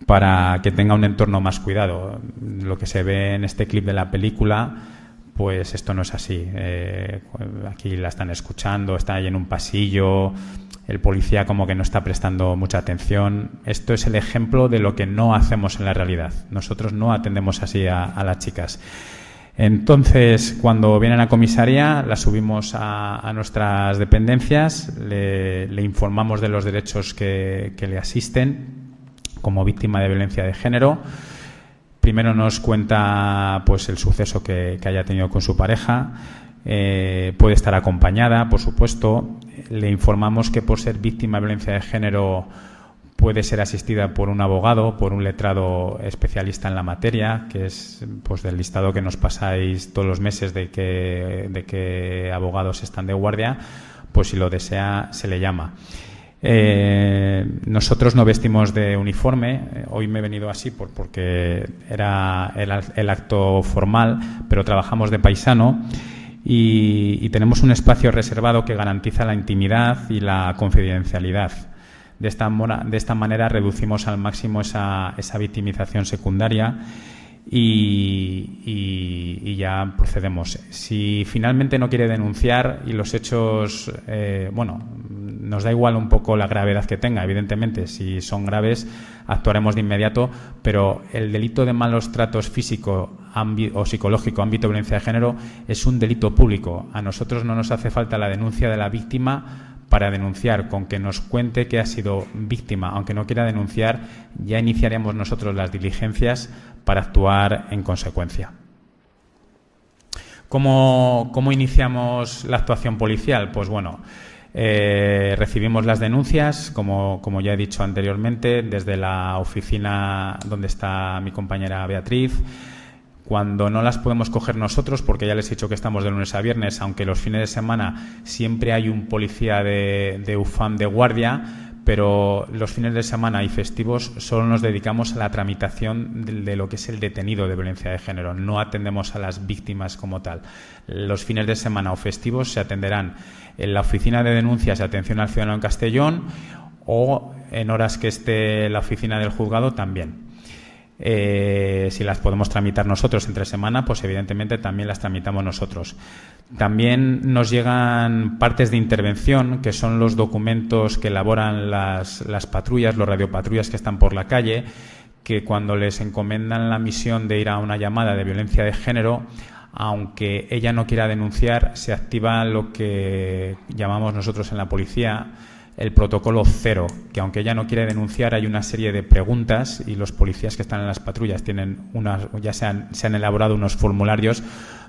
para que tenga un entorno más cuidado. Lo que se ve en este clip de la película, pues esto no es así. Aquí la están escuchando, está ahí en un pasillo, el policía como que no está prestando mucha atención. Esto es el ejemplo de lo que no hacemos en la realidad. Nosotros no atendemos así a las chicas. Entonces, cuando vienen a comisaría, las subimos a nuestras dependencias, le informamos de los derechos que le asisten como víctima de violencia de género. Primero nos cuenta pues el suceso que haya tenido con su pareja. Puede estar acompañada, por supuesto. Le informamos que por ser víctima de violencia de género puede ser asistida por un abogado, por un letrado especialista en la materia, que es pues del listado que nos pasáis todos los meses de que abogados están de guardia, pues si lo desea se le llama. Nosotros no vestimos de uniforme. Hoy me he venido así porque era el acto formal, pero trabajamos de paisano y tenemos un espacio reservado que garantiza la intimidad y la confidencialidad. De esta manera reducimos al máximo esa victimización secundaria y ya procedemos. Si finalmente no quiere denunciar y los hechos, nos da igual un poco la gravedad que tenga. Evidentemente, si son graves, actuaremos de inmediato, pero el delito de malos tratos físico o psicológico, ámbito de violencia de género, es un delito público. A nosotros no nos hace falta la denuncia de la víctima para denunciar. Con que nos cuente que ha sido víctima, aunque no quiera denunciar, ya iniciaremos nosotros las diligencias para actuar en consecuencia. ¿Cómo iniciamos la actuación policial? Pues bueno, recibimos las denuncias, como ya he dicho anteriormente, desde la oficina donde está mi compañera Beatriz. Cuando no las podemos coger nosotros, porque ya les he dicho que estamos de lunes a viernes, aunque los fines de semana siempre hay un policía de UFAM de guardia, pero los fines de semana y festivos solo nos dedicamos a la tramitación de lo que es el detenido de violencia de género. No atendemos a las víctimas como tal. Los fines de semana o festivos se atenderán en la oficina de denuncias y atención al ciudadano en Castellón o en horas que esté la oficina del juzgado también. Si las podemos tramitar nosotros entre semana, pues evidentemente también las tramitamos nosotros. También nos llegan partes de intervención, que son los documentos que elaboran las patrullas, los radiopatrullas que están por la calle, que cuando les encomiendan la misión de ir a una llamada de violencia de género, aunque ella no quiera denunciar, se activa lo que llamamos nosotros en la policía el protocolo 0, que aunque ella no quiere denunciar, hay una serie de preguntas y los policías que están en las patrullas tienen se han elaborado unos formularios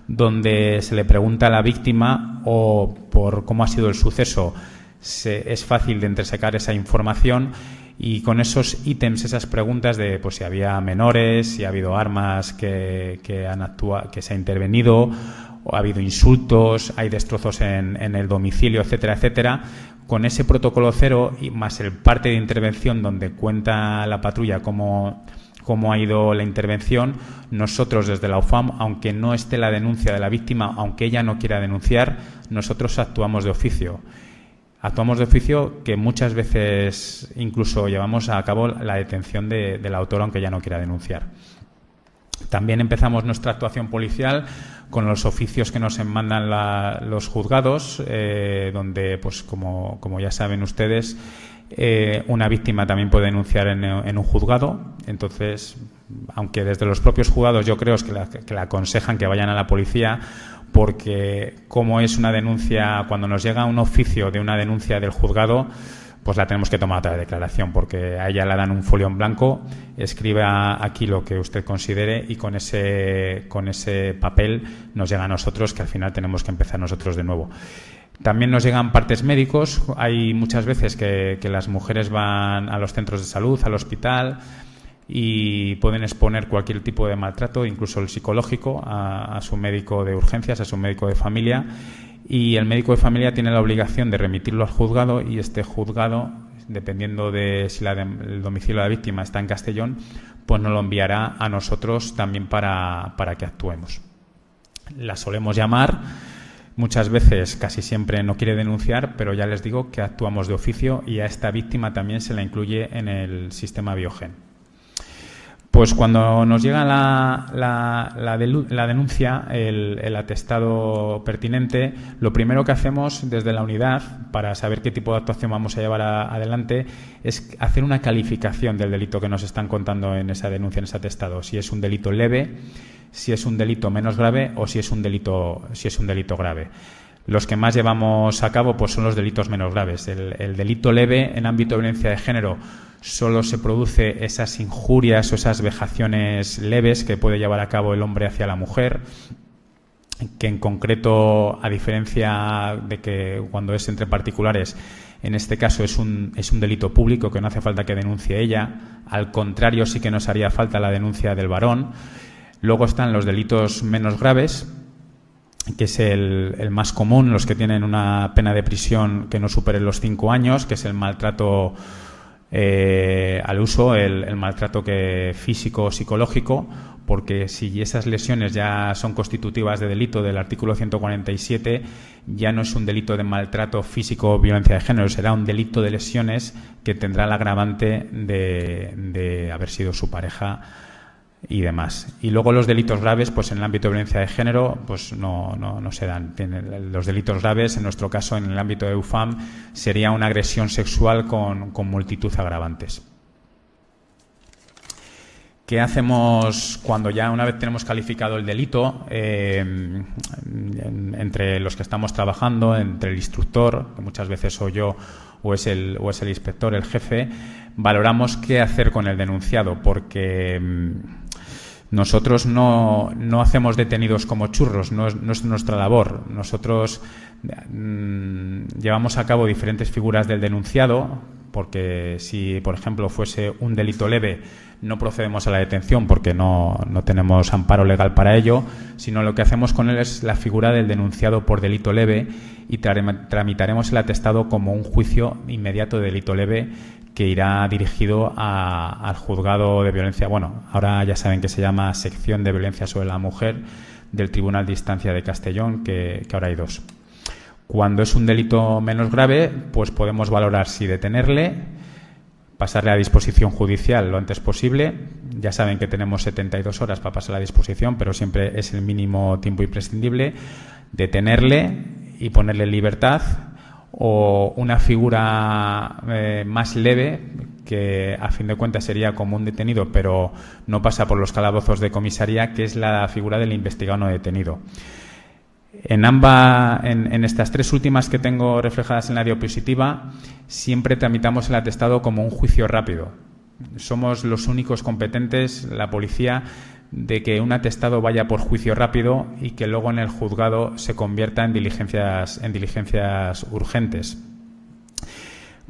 donde se le pregunta a la víctima o por cómo ha sido el suceso. Es fácil de entresacar esa información y con esos ítems, esas preguntas de pues si había menores, si ha habido armas que se ha intervenido, o ha habido insultos, hay destrozos en el domicilio, etcétera, etcétera. Con ese protocolo 0 y más el parte de intervención donde cuenta la patrulla cómo ha ido la intervención, nosotros desde la UFAM, aunque no esté la denuncia de la víctima, aunque ella no quiera denunciar, nosotros actuamos de oficio. Actuamos de oficio, que muchas veces incluso llevamos a cabo la detención del autor aunque ella no quiera denunciar. También empezamos nuestra actuación policial con los oficios que nos mandan los juzgados, donde, pues como ya saben ustedes, una víctima también puede denunciar en un juzgado. Entonces, aunque desde los propios juzgados yo creo que le aconsejan que vayan a la policía, porque como es una denuncia, cuando nos llega un oficio de una denuncia del juzgado, pues la tenemos que tomar otra declaración, porque a ella le dan un folio en blanco, escriba aquí lo que usted considere y con ese papel nos llega a nosotros, que al final tenemos que empezar nosotros de nuevo. También nos llegan partes médicos. Hay muchas veces que las mujeres van a los centros de salud, al hospital, y pueden exponer cualquier tipo de maltrato, incluso el psicológico, a su médico de urgencias, a su médico de familia. Y el médico de familia tiene la obligación de remitirlo al juzgado y este juzgado, dependiendo de si el domicilio de la víctima está en Castellón, pues nos lo enviará a nosotros también para que actuemos. La solemos llamar, muchas veces, casi siempre no quiere denunciar, pero ya les digo que actuamos de oficio y a esta víctima también se la incluye en el sistema Biogen. Pues cuando nos llega la denuncia, el atestado pertinente, lo primero que hacemos desde la unidad, para saber qué tipo de actuación vamos a llevar adelante, es hacer una calificación del delito que nos están contando en esa denuncia, en ese atestado. Si es un delito leve, si es un delito menos grave o si es un delito grave. Los que más llevamos a cabo pues son los delitos menos graves. El delito leve en ámbito de violencia de género solo se produce esas injurias o esas vejaciones leves que puede llevar a cabo el hombre hacia la mujer, que en concreto, a diferencia de que cuando es entre particulares, en este caso es un delito público que no hace falta que denuncie ella. Al contrario, sí que nos haría falta la denuncia del varón. Luego están los delitos menos graves, que es el más común, los que tienen una pena de prisión que no supere los 5 años, que es el maltrato al uso, el maltrato físico o psicológico, porque si esas lesiones ya son constitutivas de delito del artículo 147, ya no es un delito de maltrato físico o violencia de género, será un delito de lesiones que tendrá el agravante de haber sido su pareja y demás. Y luego los delitos graves, pues en el ámbito de violencia de género, pues no se dan. Los delitos graves, en nuestro caso, en el ámbito de UFAM, sería una agresión sexual con multitud de agravantes. ¿Qué hacemos cuando ya una vez tenemos calificado el delito? Entre los que estamos trabajando, entre el instructor, que muchas veces soy yo, o es el inspector, el jefe, valoramos qué hacer con el denunciado, porque nosotros no hacemos detenidos como churros, no es nuestra labor. Nosotros llevamos a cabo diferentes figuras del denunciado, porque si, por ejemplo, fuese un delito leve, no procedemos a la detención porque no tenemos amparo legal para ello, sino lo que hacemos con él es la figura del denunciado por delito leve y tramitaremos el atestado como un juicio inmediato de delito leve que irá dirigido al juzgado de violencia, bueno, ahora ya saben que se llama Sección de Violencia sobre la Mujer del Tribunal de Instancia de Castellón, que ahora hay 2. Cuando es un delito menos grave, pues podemos valorar si detenerle, pasarle a disposición judicial lo antes posible. Ya saben que tenemos 72 horas para pasar a disposición, pero siempre es el mínimo tiempo imprescindible. Detenerle y ponerle en libertad, o una figura más leve, que a fin de cuentas sería como un detenido, pero no pasa por los calabozos de comisaría, que es la figura del investigado no detenido. En estas 3 últimas que tengo reflejadas en la diapositiva, siempre tramitamos el atestado como un juicio rápido. Somos los únicos competentes, la policía, de que un atestado vaya por juicio rápido y que luego en el juzgado se convierta en diligencias urgentes.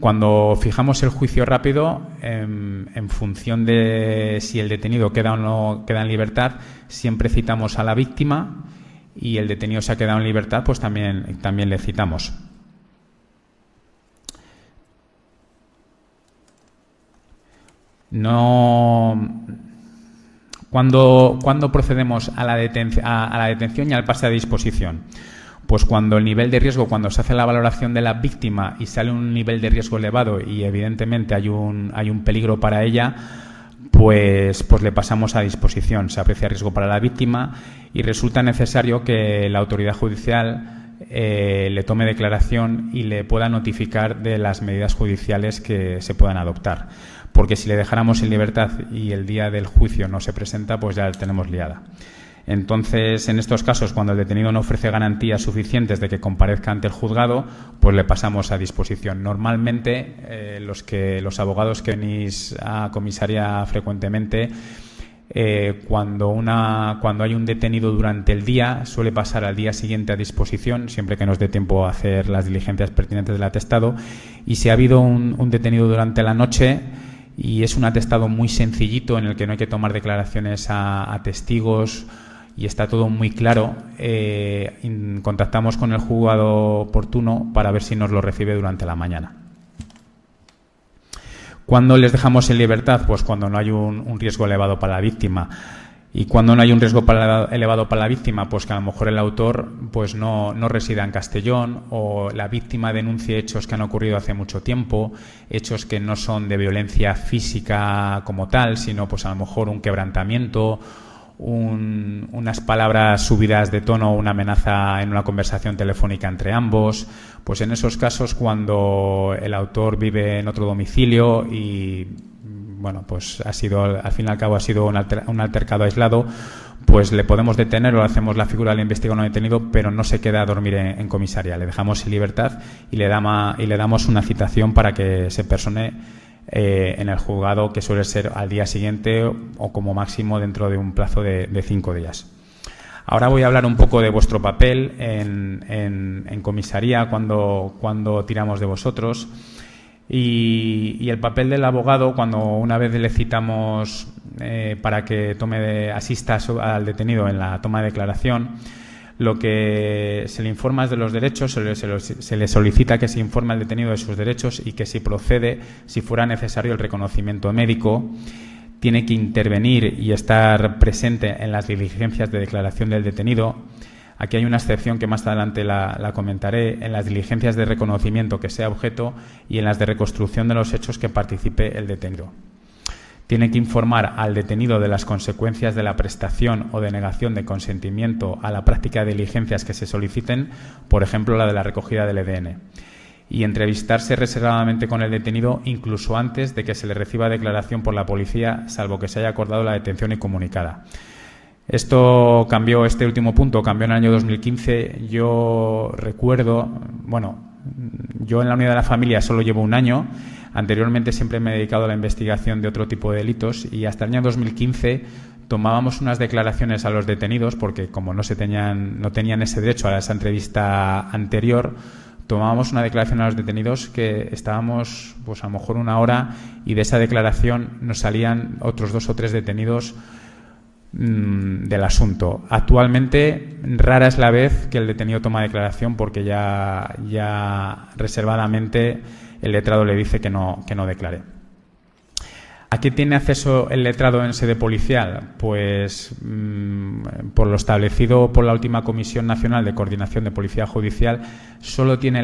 Cuando fijamos el juicio rápido, en función de si el detenido queda o no queda en libertad, siempre citamos a la víctima, y el detenido se ha quedado en libertad, pues también le citamos. ¿Cuándo procedemos a la detención y al pase a disposición? Pues cuando el nivel de riesgo, cuando se hace la valoración de la víctima y sale un nivel de riesgo elevado y evidentemente hay un peligro para ella, pues le pasamos a disposición. Se aprecia riesgo para la víctima y resulta necesario que la autoridad judicial le tome declaración y le pueda notificar de las medidas judiciales que se puedan adoptar. Porque si le dejáramos en libertad y el día del juicio no se presenta, pues ya la tenemos liada. Entonces, en estos casos, cuando el detenido no ofrece garantías suficientes de que comparezca ante el juzgado, pues le pasamos a disposición. Normalmente, los abogados que venís a comisaría frecuentemente, cuando hay un detenido durante el día, suele pasar al día siguiente a disposición, siempre que nos dé tiempo a hacer las diligencias pertinentes del atestado. Y si ha habido un detenido durante la noche y es un atestado muy sencillito en el que no hay que tomar declaraciones a testigos y está todo muy claro, contactamos con el juzgado oportuno para ver si nos lo recibe durante la mañana. ¿Cuándo les dejamos en libertad? Pues cuando no hay un riesgo elevado para la víctima. ¿Y cuando no hay un riesgo elevado para la víctima? Pues que a lo mejor el autor pues no resida en Castellón, o la víctima denuncie hechos que han ocurrido hace mucho tiempo, hechos que no son de violencia física como tal, sino pues a lo mejor un quebrantamiento, unas palabras subidas de tono, una amenaza en una conversación telefónica entre ambos. Pues en esos casos, cuando el autor vive en otro domicilio y bueno, pues al fin y al cabo ha sido un altercado aislado, pues le podemos detener o hacemos la figura del investigado no detenido, pero no se queda a dormir en comisaría. Le dejamos en libertad y le damos una citación para que se persone en el juzgado, que suele ser al día siguiente o como máximo dentro de un plazo de 5 días. Ahora voy a hablar un poco de vuestro papel en comisaría cuando tiramos de vosotros. Y el papel del abogado, cuando una vez le citamos para que asista al detenido en la toma de declaración, Lo que se le informa es de los derechos, se le solicita que se informe al detenido de sus derechos y que si procede, si fuera necesario el reconocimiento médico, tiene que intervenir y estar presente en las diligencias de declaración del detenido. Aquí hay una excepción que más adelante la comentaré, en las diligencias de reconocimiento que sea objeto y en las de reconstrucción de los hechos que participe el detenido. Tiene que informar al detenido de las consecuencias de la prestación o denegación de consentimiento a la práctica de diligencias que se soliciten, por ejemplo, la de la recogida del EDN, y entrevistarse reservadamente con el detenido incluso antes de que se le reciba declaración por la policía, salvo que se haya acordado la detención y comunicada. Esto cambió, este último punto cambió en el año 2015. Yo recuerdo, yo en la unidad de la familia solo llevo un año. Anteriormente siempre me he dedicado a la investigación de otro tipo de delitos y hasta el año 2015 tomábamos unas declaraciones a los detenidos porque como no tenían ese derecho a esa entrevista anterior, tomábamos una declaración a los detenidos que estábamos pues a lo mejor una hora y de esa declaración nos salían otros 2 o 3 detenidos del asunto. Actualmente rara es la vez que el detenido toma declaración porque ya reservadamente el letrado le dice que no declare. ¿A qué tiene acceso el letrado en sede policial? Pues por lo establecido por la última Comisión Nacional de Coordinación de Policía Judicial, solo tiene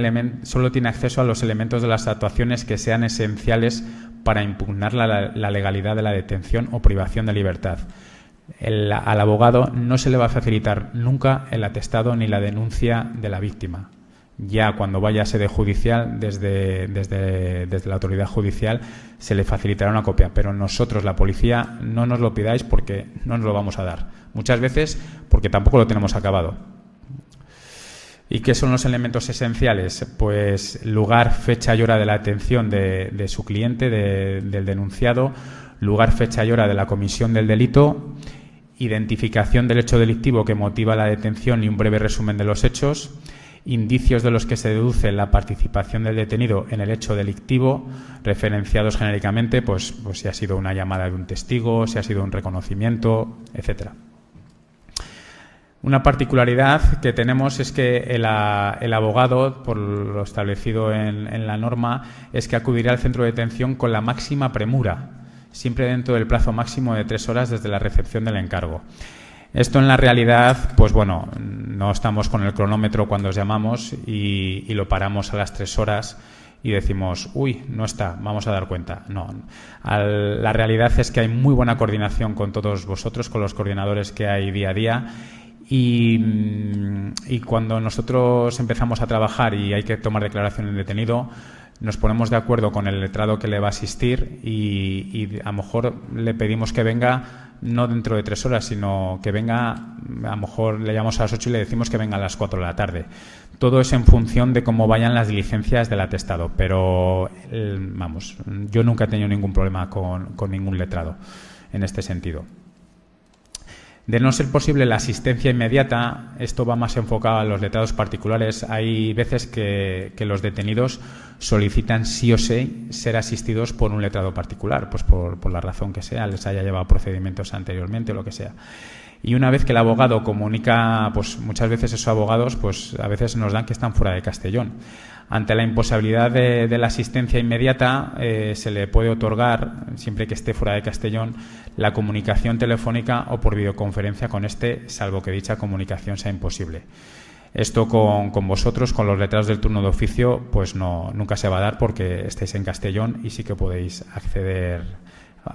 acceso a los elementos de las actuaciones que sean esenciales para impugnar la legalidad de la detención o privación de libertad. Al abogado no se le va a facilitar nunca el atestado ni la denuncia de la víctima. Ya cuando vaya a sede judicial, desde la autoridad judicial, se le facilitará una copia. Pero nosotros, la policía, no nos lo pidáis porque no nos lo vamos a dar. Muchas veces porque tampoco lo tenemos acabado. ¿Y qué son los elementos esenciales? Pues lugar, fecha y hora de la atención de su cliente, del denunciado, lugar, fecha y hora de la comisión del delito, identificación del hecho delictivo que motiva la detención y un breve resumen de los hechos, indicios de los que se deduce la participación del detenido en el hecho delictivo, referenciados genéricamente, pues si ha sido una llamada de un testigo, si ha sido un reconocimiento, etcétera. Una particularidad que tenemos es que el abogado, por lo establecido en la norma, es que acudirá al centro de detención con la máxima premura, siempre dentro del plazo máximo de 3 horas desde la recepción del encargo. Esto en la realidad, pues bueno, no estamos con el cronómetro cuando os llamamos y lo paramos a las 3 horas y decimos, uy, no está, vamos a dar cuenta. No, la realidad es que hay muy buena coordinación con todos vosotros, con los coordinadores que hay día a día y cuando nosotros empezamos a trabajar y hay que tomar declaración del detenido, nos ponemos de acuerdo con el letrado que le va a asistir y a lo mejor le pedimos que venga no dentro de 3 horas, sino que venga, a lo mejor le llamamos a las 8 y le decimos que venga a las 4 de la tarde. Todo es en función de cómo vayan las diligencias del atestado, pero yo nunca he tenido ningún problema con ningún letrado en este sentido. De no ser posible la asistencia inmediata, esto va más enfocado a los letrados particulares. Hay veces que los detenidos solicitan sí o sí ser asistidos por un letrado particular, pues por la razón que sea, les haya llevado procedimientos anteriormente o lo que sea. Y una vez que el abogado comunica, pues muchas veces esos abogados, pues a veces nos dan que están fuera de Castellón. Ante la imposibilidad de la asistencia inmediata, se le puede otorgar, siempre que esté fuera de Castellón, la comunicación telefónica o por videoconferencia con salvo que dicha comunicación sea imposible. Esto con vosotros, con los letrados del turno de oficio, pues nunca se va a dar porque estáis en Castellón y sí que podéis acceder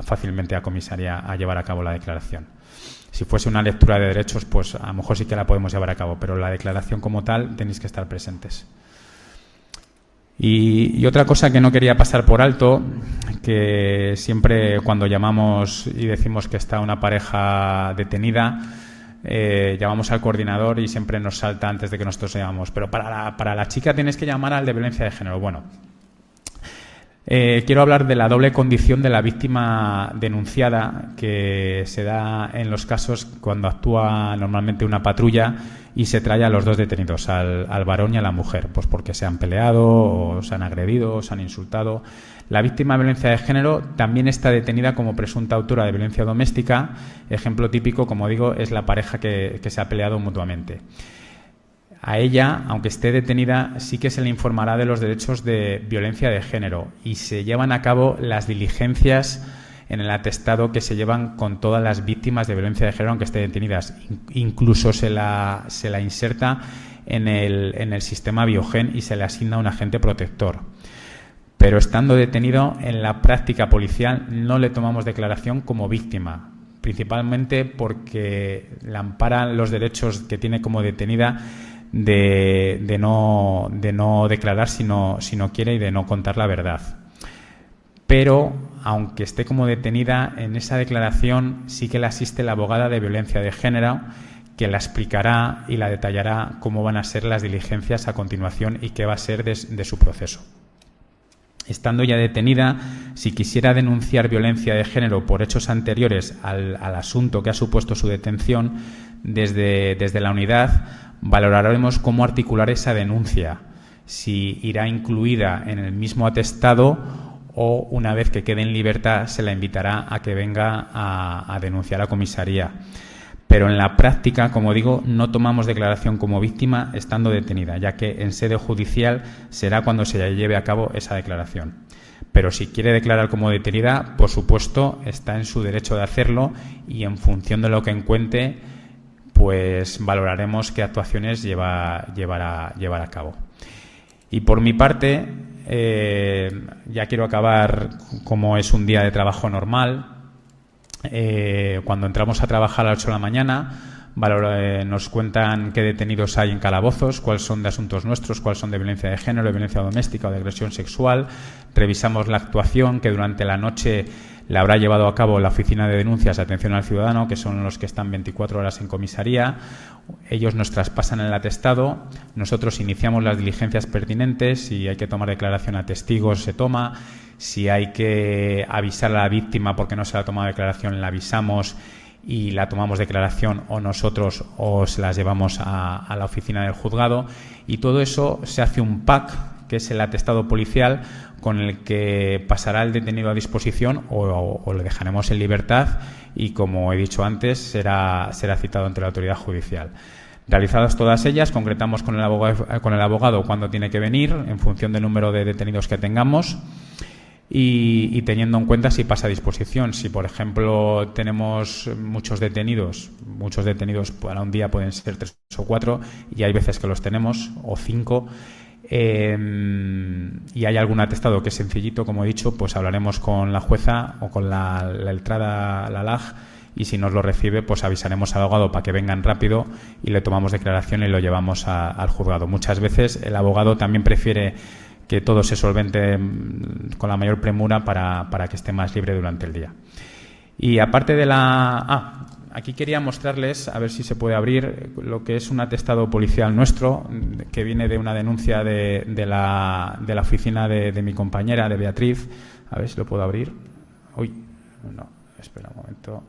fácilmente a comisaría a llevar a cabo la declaración. Si fuese una lectura de derechos, pues a lo mejor sí que la podemos llevar a cabo, pero la declaración como tal tenéis que estar presentes. Y otra cosa que no quería pasar por alto, que siempre cuando llamamos y decimos que está una pareja detenida, llamamos al coordinador y siempre nos salta antes de que nosotros llamamos. Pero para la chica tienes que llamar al de violencia de género. Bueno, quiero hablar de la doble condición de la víctima denunciada que se da en los casos cuando actúa normalmente una patrulla y se trae a los 2 detenidos, al varón y a la mujer, pues porque se han peleado o se han agredido o se han insultado. La víctima de violencia de género también está detenida como presunta autora de violencia doméstica. Ejemplo típico, como digo, es la pareja que se ha peleado mutuamente. A ella, aunque esté detenida, sí que se le informará de los derechos de violencia de género y se llevan a cabo las diligencias en el atestado que se llevan con todas las víctimas de violencia de género aunque estén detenidas. Incluso se la inserta en el sistema Biogen y se le asigna un agente protector. Pero estando detenido, en la práctica policial no le tomamos declaración como víctima, principalmente porque le amparan los derechos que tiene como detenida de no declarar si no quiere y de no contar la verdad. Pero, aunque esté como detenida, en esa declaración sí que le asiste la abogada de violencia de género, que la explicará y la detallará cómo van a ser las diligencias a continuación y qué va a ser de su proceso. Estando ya detenida, si quisiera denunciar violencia de género por hechos anteriores al asunto que ha supuesto su detención, desde la unidad valoraremos cómo articular esa denuncia, si irá incluida en el mismo atestado o una vez que quede en libertad se la invitará a que venga a denunciar a comisaría. Pero en la práctica, como digo, no tomamos declaración como víctima estando detenida, ya que en sede judicial será cuando se lleve a cabo esa declaración. Pero si quiere declarar como detenida, por supuesto, está en su derecho de hacerlo y en función de lo que encuentre, pues valoraremos qué actuaciones llevar a cabo. Y por mi parte, ya quiero acabar como es un día de trabajo normal. Cuando entramos a trabajar a las 8 de la mañana, nos cuentan qué detenidos hay en calabozos, cuáles son de asuntos nuestros, cuáles son de violencia de género, de violencia doméstica o de agresión sexual. Revisamos la actuación que durante la noche la habrá llevado a cabo la Oficina de Denuncias de Atención al Ciudadano, que son los que están 24 horas en comisaría. Ellos nos traspasan el atestado, nosotros iniciamos las diligencias pertinentes, si hay que tomar declaración a testigos se toma, si hay que avisar a la víctima porque no se le ha tomado declaración, la avisamos y la tomamos declaración o nosotros o se las llevamos a la oficina del juzgado, y todo eso se hace un pack, que es el atestado policial, con el que pasará el detenido a disposición o le dejaremos en libertad y, como he dicho antes, será citado ante la autoridad judicial. Realizadas todas ellas, concretamos con el abogado cuándo tiene que venir en función del número de detenidos que tengamos y teniendo en cuenta si pasa a disposición. Si, por ejemplo, tenemos muchos detenidos para un día pueden ser 3 o 4 y hay veces que los tenemos, o 5, y hay algún atestado que es sencillito, como he dicho, pues hablaremos con la jueza o con la letrada, la LAG, y si nos lo recibe, pues avisaremos al abogado para que vengan rápido y le tomamos declaración y lo llevamos al juzgado. Muchas veces el abogado también prefiere que todo se solvente con la mayor premura para que esté más libre durante el día. Y aparte de aquí quería mostrarles, a ver si se puede abrir, lo que es un atestado policial nuestro, que viene de una denuncia de la oficina de mi compañera, de Beatriz. A ver si lo puedo abrir. Uy, no, espera un momento.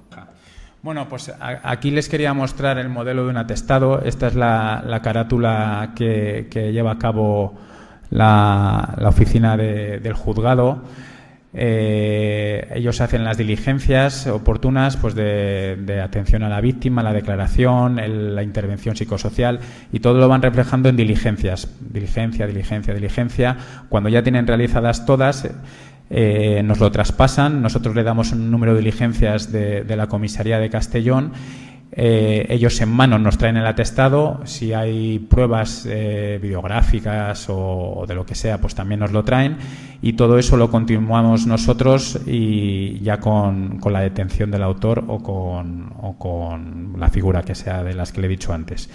Bueno, pues aquí les quería mostrar el modelo de un atestado. Esta es la carátula que lleva a cabo la oficina del juzgado. Ellos hacen las diligencias oportunas, pues de atención a la víctima, la declaración, la intervención psicosocial, y todo lo van reflejando en diligencia. Cuando ya tienen realizadas todas, nos lo traspasan, nosotros le damos un número de diligencias de la comisaría de Castellón. Ellos en mano nos traen el atestado, si hay pruebas videográficas o de lo que sea, pues también nos lo traen, y todo eso lo continuamos nosotros y ya con la detención del autor o con la figura que sea de las que le he dicho antes.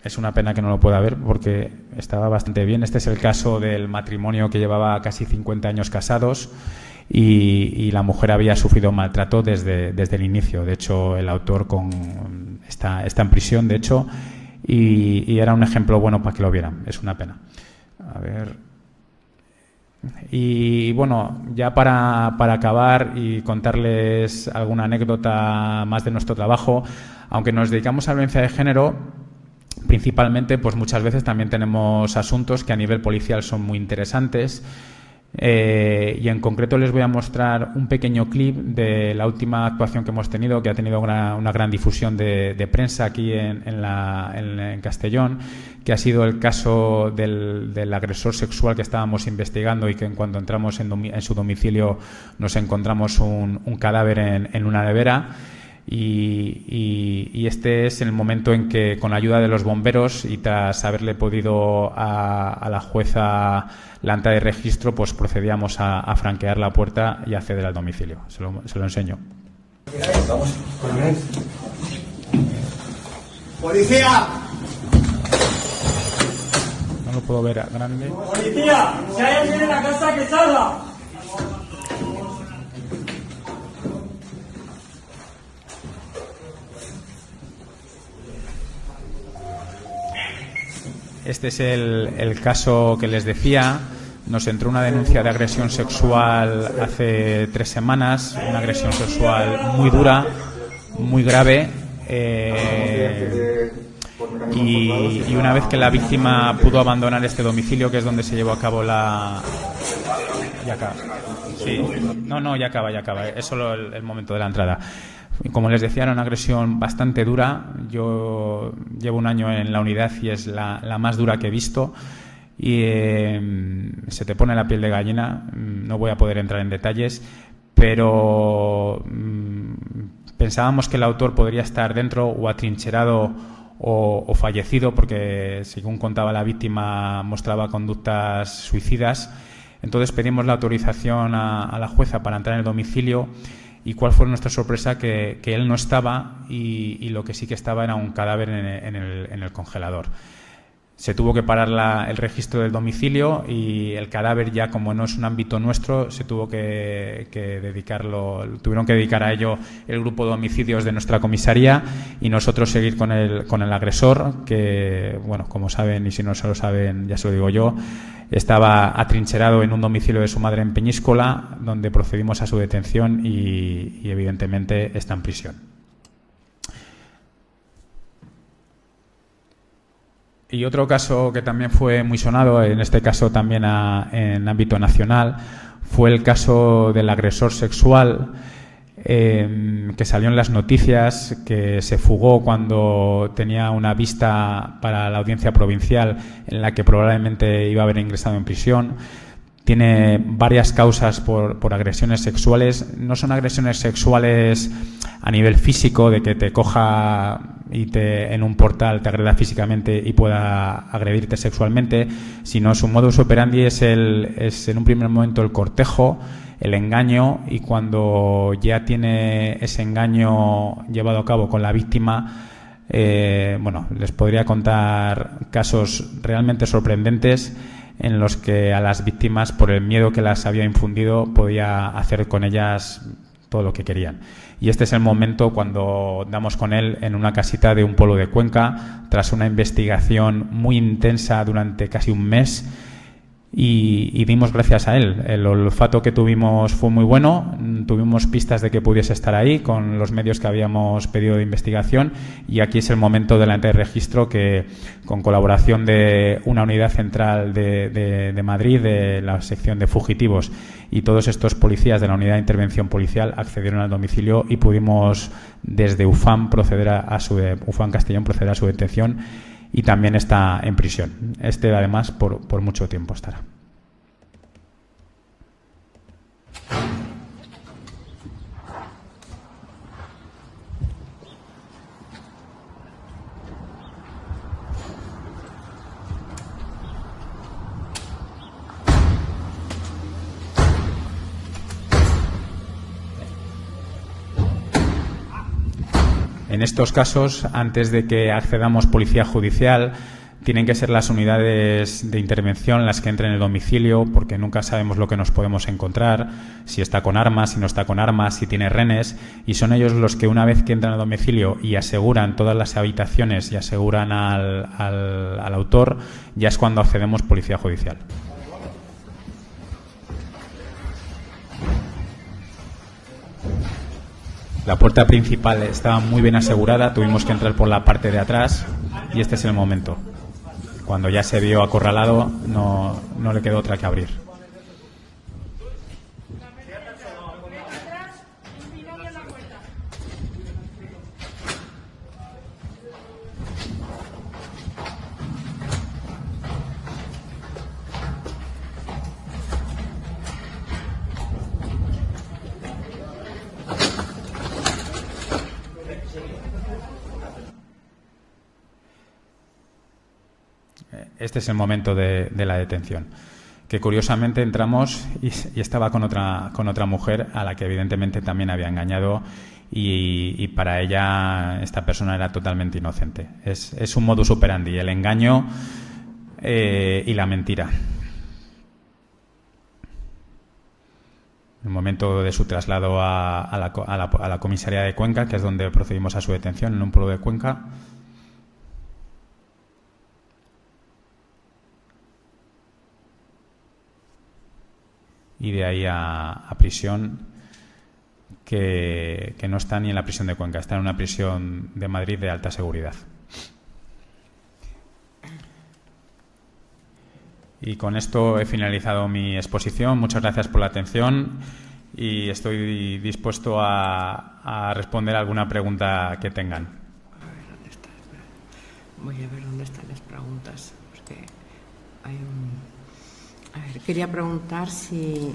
Es una pena que no lo pueda ver porque estaba bastante bien. Este es el caso del matrimonio que llevaba casi 50 años casados. Y la mujer había sufrido maltrato desde el inicio. De hecho, el autor está en prisión, de hecho, y era un ejemplo bueno para que lo vieran. Es una pena. A ver. Y bueno, ya para acabar y contarles alguna anécdota más de nuestro trabajo, aunque nos dedicamos a la violencia de género, principalmente, pues muchas veces también tenemos asuntos que a nivel policial son muy interesantes. Y en concreto les voy a mostrar un pequeño clip de la última actuación que hemos tenido, que ha tenido una gran difusión de prensa aquí en Castellón, que ha sido el caso del agresor sexual que estábamos investigando y que en cuanto entramos en su domicilio nos encontramos un cadáver en una nevera. Y este es el momento en que, con la ayuda de los bomberos y tras haberle podido a la jueza la anta de registro, pues procedíamos a franquear la puerta y acceder al domicilio. Se lo enseño. Vamos. ¡Policía! No lo puedo ver a grande. ¡Policía! Si hay alguien en la casa, que salga. Este es el caso que les decía. Nos entró una denuncia de agresión sexual hace 3 semanas, una agresión sexual muy dura, muy grave. Y una vez que la víctima pudo abandonar este domicilio, que es donde se llevó a cabo la... Ya acaba. Sí. No, ya acaba. Es solo el momento de la entrada. Como les decía, era una agresión bastante dura. Yo llevo 1 año en la unidad y es la más dura que he visto. Y se te pone la piel de gallina. No voy a poder entrar en detalles, pero pensábamos que el autor podría estar dentro o atrincherado o fallecido, porque según contaba la víctima mostraba conductas suicidas. Entonces pedimos la autorización a la jueza para entrar en el domicilio. ¿Y cuál fue nuestra sorpresa? Que él no estaba y lo que sí que estaba era un cadáver en el congelador. Se tuvo que parar el registro del domicilio y el cadáver, ya como no es un ámbito nuestro, se tuvo que tuvieron que dedicar a ello el grupo de homicidios de nuestra comisaría y nosotros seguir con el agresor, que, bueno, como saben, y si no se lo saben, ya se lo digo yo, estaba atrincherado en un domicilio de su madre en Peñíscola, donde procedimos a su detención y evidentemente está en prisión. Y otro caso que también fue muy sonado, en este caso también en ámbito nacional, fue el caso del agresor sexual que salió en las noticias, que se fugó cuando tenía una vista para la audiencia provincial en la que probablemente iba a haber ingresado en prisión. Tiene varias causas por agresiones sexuales. No son agresiones sexuales a nivel físico, de que te coja y en un portal te agreda físicamente y pueda agredirte sexualmente, sino su modus operandi es en un primer momento el cortejo, el engaño, y cuando ya tiene ese engaño llevado a cabo con la víctima, les podría contar casos realmente sorprendentes en los que a las víctimas, por el miedo que las había infundido, podía hacer con ellas todo lo que querían. Y este es el momento cuando damos con él en una casita de un pueblo de Cuenca, tras una investigación muy intensa durante casi un mes, y dimos gracias a él. El olfato que tuvimos fue muy bueno, tuvimos pistas de que pudiese estar ahí con los medios que habíamos pedido de investigación, y aquí es el momento de la ante de registro, que con colaboración de una unidad central de Madrid, de la sección de fugitivos, y todos estos policías de la unidad de intervención policial accedieron al domicilio y pudimos desde UFAM UFAM Castellón proceder a su detención, y también está en prisión. Además por mucho tiempo estará. En estos casos, antes de que accedamos policía judicial, tienen que ser las unidades de intervención las que entren en el domicilio, porque nunca sabemos lo que nos podemos encontrar, si está con armas, si no está con armas, si tiene rehenes, y son ellos los que, una vez que entran al domicilio y aseguran todas las habitaciones y aseguran al autor, ya es cuando accedemos policía judicial. La puerta principal estaba muy bien asegurada, tuvimos que entrar por la parte de atrás, y este es el momento. Cuando ya se vio acorralado, no le quedó otra que abrir. este es el momento de la detención. Que curiosamente entramos y estaba con otra mujer a la que evidentemente también había engañado y para ella esta persona era totalmente inocente. Es un modus operandi, el engaño y la mentira. En el momento de su traslado a la comisaría de Cuenca, que es donde procedimos a su detención, en un pueblo de Cuenca. Y de ahí a prisión, que no está ni en la prisión de Cuenca, está en una prisión de Madrid de alta seguridad. Y con esto he finalizado mi exposición. Muchas gracias por la atención y estoy dispuesto a responder alguna pregunta que tengan. A ver, ¿dónde está? Espera. Voy a ver dónde están las preguntas, porque hay un... A ver, quería preguntar si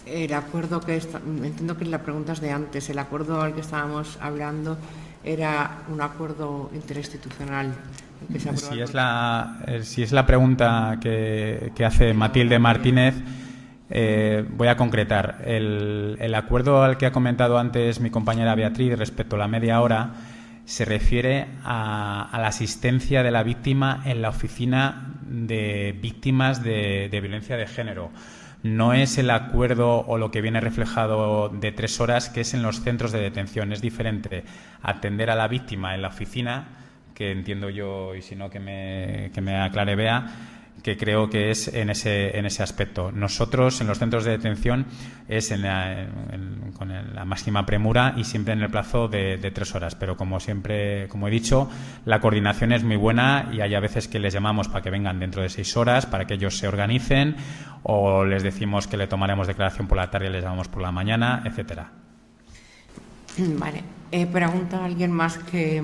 el acuerdo que entiendo que la pregunta es de antes, el acuerdo al que estábamos hablando era un acuerdo interinstitucional. Si es la pregunta que hace Matilde Martínez, voy a concretar. El acuerdo al que ha comentado antes mi compañera Beatriz respecto a la media hora se refiere a la asistencia de la víctima en la oficina de víctimas de violencia de género. No es el acuerdo o lo que viene reflejado de 3 horas, que es en los centros de detención. Es diferente atender a la víctima en la oficina, que entiendo yo, y si no que me aclare Bea, que creo que es en ese aspecto. Nosotros en los centros de detención es con la máxima premura y siempre en el plazo de 3 horas, pero como siempre, como he dicho, la coordinación es muy buena y hay a veces que les llamamos para que vengan dentro de 6 horas, para que ellos se organicen, o les decimos que le tomaremos declaración por la tarde y les llamamos por la mañana, etcétera. Vale. Pregunta alguien más que...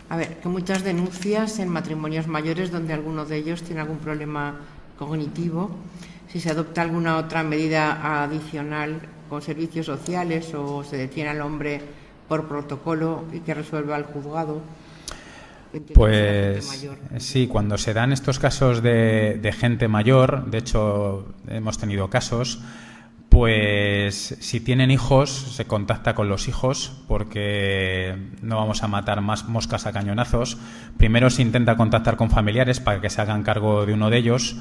A ver, que muchas denuncias en matrimonios mayores donde alguno de ellos tiene algún problema cognitivo, si se adopta alguna otra medida adicional con servicios sociales o se detiene al hombre por protocolo y que resuelva el juzgado. Pues sí, cuando se dan estos casos de gente mayor, de hecho hemos tenido casos, pues si tienen hijos, se contacta con los hijos porque no vamos a matar más moscas a cañonazos. Primero se intenta contactar con familiares para que se hagan cargo de uno de ellos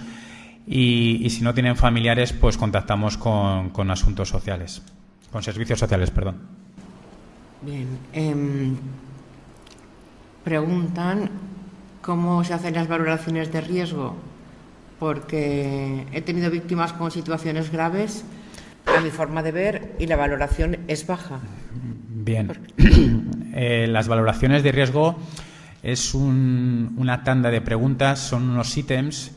y si no tienen familiares, pues contactamos con asuntos sociales, con servicios sociales, perdón. Bien. Preguntan cómo se hacen las valoraciones de riesgo, porque he tenido víctimas con situaciones graves, a mi forma de ver, y la valoración es baja. Bien. Las valoraciones de riesgo es una tanda de preguntas, son unos ítems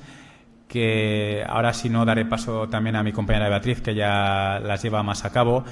que ahora, si no, daré paso también a mi compañera Beatriz, que ya las lleva más a cabo,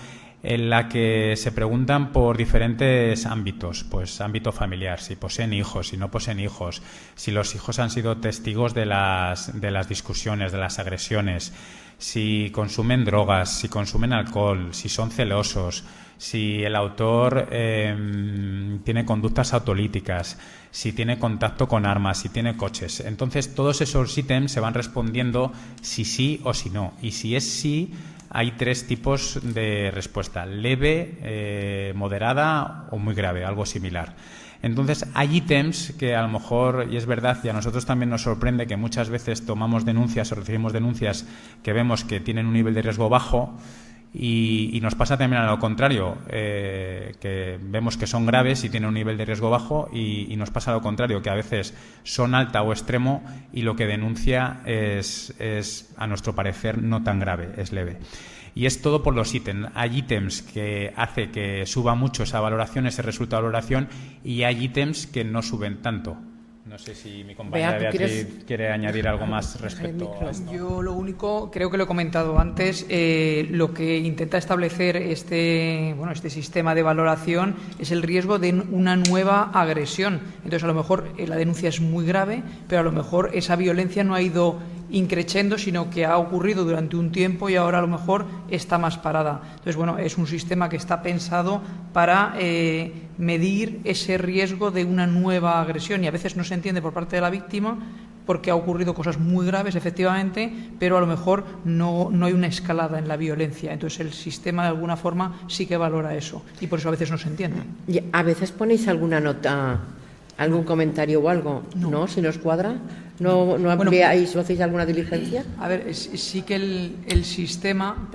en la que se preguntan por diferentes ámbitos, pues ámbito familiar, si poseen hijos, si no poseen hijos, si los hijos han sido testigos de las discusiones, de las agresiones, si consumen drogas, si consumen alcohol, si son celosos, si el autor tiene conductas autolíticas, si tiene contacto con armas, si tiene coches. Entonces, todos esos ítems se van respondiendo si sí o si no. Y si es sí, hay 3 tipos de respuesta: leve, moderada o muy grave, algo similar. Entonces, hay ítems que a lo mejor, y es verdad, y a nosotros también nos sorprende que muchas veces tomamos denuncias o recibimos denuncias que vemos que tienen un nivel de riesgo bajo y nos pasa también a lo contrario, que vemos que son graves y tienen un nivel de riesgo bajo y nos pasa a lo contrario, que a veces son alta o extremo y lo que denuncia es, a nuestro parecer, no tan grave, es leve. Y es todo por los ítems. Hay ítems que hace que suba mucho esa valoración, ese resultado de valoración, y hay ítems que no suben tanto. No sé si mi compañera Beatriz quiere añadir algo más respecto a esto. Yo lo único, creo que lo he comentado antes, lo que intenta establecer este sistema de valoración es el riesgo de una nueva agresión. Entonces, a lo mejor la denuncia es muy grave, pero a lo mejor esa violencia no ha ido increciendo, sino que ha ocurrido durante un tiempo y ahora a lo mejor está más parada. Entonces, bueno, es un sistema que está pensado para medir ese riesgo de una nueva agresión, y a veces no se entiende por parte de la víctima porque ha ocurrido cosas muy graves, efectivamente, pero a lo mejor no hay una escalada en la violencia. Entonces el sistema de alguna forma sí que valora eso, y por eso a veces no se entiende. ¿Y a veces ponéis alguna nota, algún comentario o algo? ¿No? ¿Si nos cuadra? ¿No ampliáis o hacéis alguna diligencia? A ver, sí que el sistema,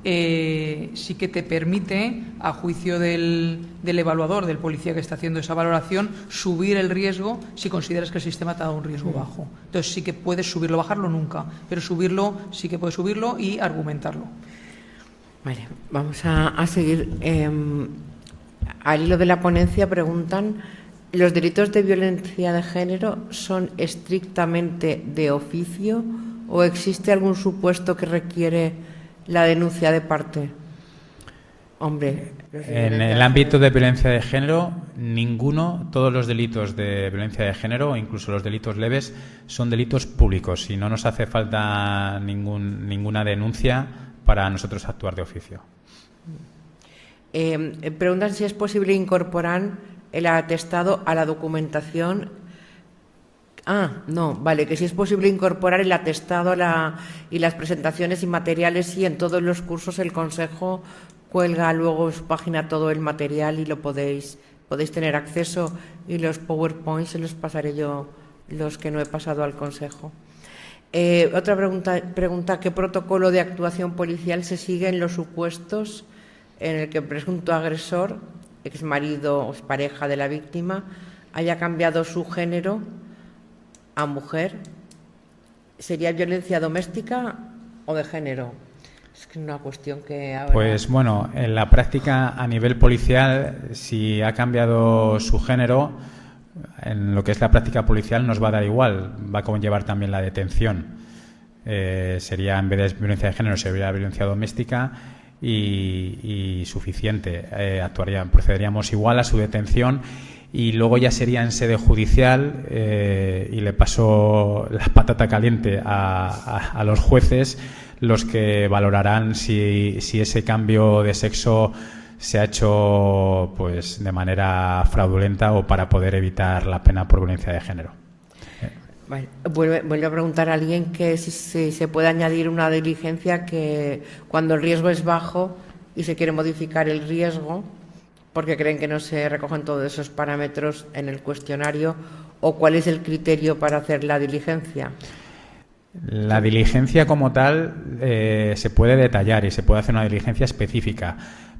sí que te permite, a juicio del evaluador, del policía que está haciendo esa valoración, subir el riesgo si consideras que el sistema te ha dado un riesgo bajo. Entonces sí que puedes subirlo, bajarlo nunca, pero subirlo sí que puedes subirlo y argumentarlo. Vale, vamos a seguir. Al hilo de la ponencia preguntan: ¿los delitos de violencia de género son estrictamente de oficio o existe algún supuesto que requiere la denuncia de parte? Hombre, en el ámbito de violencia de género, ninguno. Todos los delitos de violencia de género, incluso los delitos leves, son delitos públicos y no nos hace falta ninguna denuncia para nosotros actuar de oficio. Preguntan si es posible incorporar el atestado a la documentación. Que si es posible incorporar el atestado y las presentaciones y materiales. Y en todos los cursos el Consejo cuelga luego en su página todo el material y lo podéis tener acceso, y los PowerPoints se los pasaré yo, los que no he pasado al Consejo. Otra pregunta: ¿qué protocolo de actuación policial se sigue en los supuestos en el que el presunto agresor, exmarido o pareja de la víctima, haya cambiado su género a mujer? ¿Sería violencia doméstica o de género? Es que es una cuestión que ahora... Pues bueno, en la práctica a nivel policial, si ha cambiado su género, en lo que es la práctica policial nos va a dar igual, va a conllevar también la detención. Sería, en vez de violencia de género, sería violencia doméstica y suficiente. Procederíamos igual a su detención, y luego ya sería en sede judicial, y le paso la patata caliente a los jueces, los que valorarán si ese cambio de sexo se ha hecho pues de manera fraudulenta o para poder evitar la pena por violencia de género. Vale. Vuelvo a preguntar a alguien que si se puede añadir una diligencia que cuando el riesgo es bajo y se quiere modificar el riesgo porque creen que no se recogen todos esos parámetros en el cuestionario, o cuál es el criterio para hacer la diligencia. La diligencia como tal se puede detallar y se puede hacer una diligencia específica,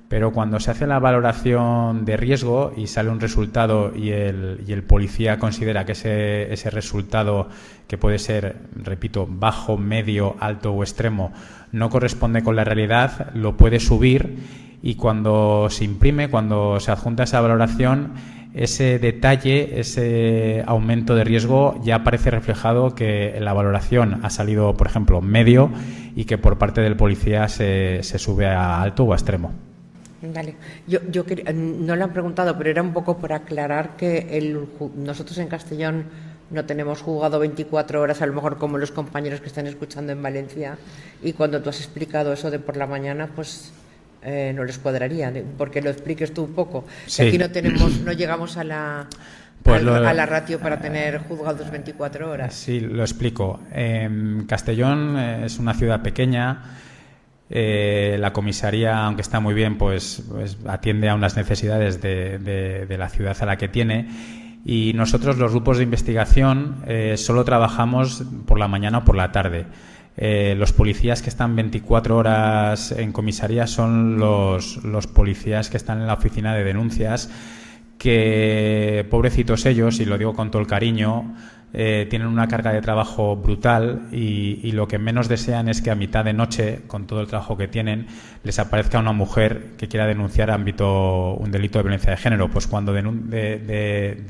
pero cuando se hace la valoración de riesgo y sale un resultado y el policía considera que ese resultado, que puede ser, repito, bajo, medio, alto o extremo, no corresponde con la realidad, lo puede subir, y cuando se imprime, cuando se adjunta esa valoración, ese detalle, ese aumento de riesgo ya aparece reflejado, que en la valoración ha salido, por ejemplo, medio, y que por parte del policía se sube a alto o a extremo. Vale. Yo no lo han preguntado, pero era un poco por aclarar que nosotros en Castellón no tenemos juzgado 24 horas, a lo mejor como los compañeros que están escuchando en Valencia, y cuando tú has explicado eso de por la mañana, pues no les cuadraría, porque lo expliques tú un poco. Sí. Aquí no llegamos a la ratio para tener juzgados 24 horas. Sí, lo explico. Castellón es una ciudad pequeña. La comisaría, aunque está muy bien, pues atiende a unas necesidades de la ciudad a la que tiene, y nosotros, los grupos de investigación, solo trabajamos por la mañana o por la tarde. Los policías que están 24 horas en comisaría son los policías que están en la oficina de denuncias, que, pobrecitos ellos, y lo digo con todo el cariño, tienen una carga de trabajo brutal, y lo que menos desean es que a mitad de noche, con todo el trabajo que tienen, les aparezca una mujer que quiera denunciar un delito de violencia de género. Pues cuando aparece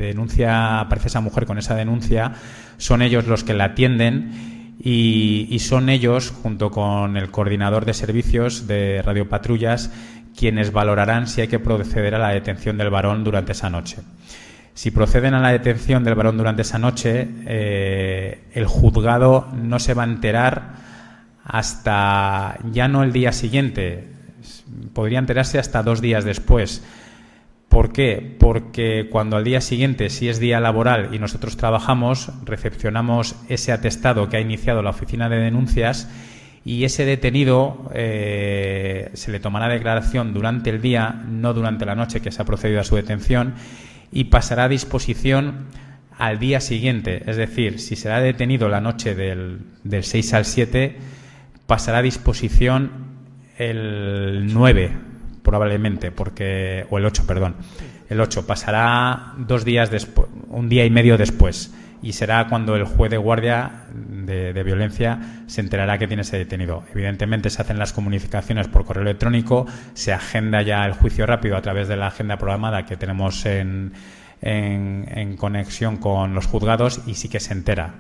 esa mujer con esa denuncia, son ellos los que la atienden, y son ellos, junto con el coordinador de servicios de radiopatrullas, quienes valorarán si hay que proceder a la detención del varón durante esa noche. Si proceden a la detención del varón durante esa noche, el juzgado no se va a enterar hasta ya no el día siguiente, podría enterarse hasta 2 días después. ¿Por qué? Porque cuando al día siguiente, si es día laboral y nosotros trabajamos, recepcionamos ese atestado que ha iniciado la oficina de denuncias y ese detenido se le tomará declaración durante el día, no durante la noche que se ha procedido a su detención, y pasará a disposición al día siguiente. Es decir, si será detenido la noche del 6 al 7, pasará a disposición el 9, probablemente, o el 8, perdón. El 8 pasará 2 días después, 1 día y medio después, y será cuando el juez de guardia de violencia se enterará que tiene ese detenido. Evidentemente se hacen las comunicaciones por correo electrónico, se agenda ya el juicio rápido a través de la agenda programada que tenemos en conexión con los juzgados, y sí que se entera,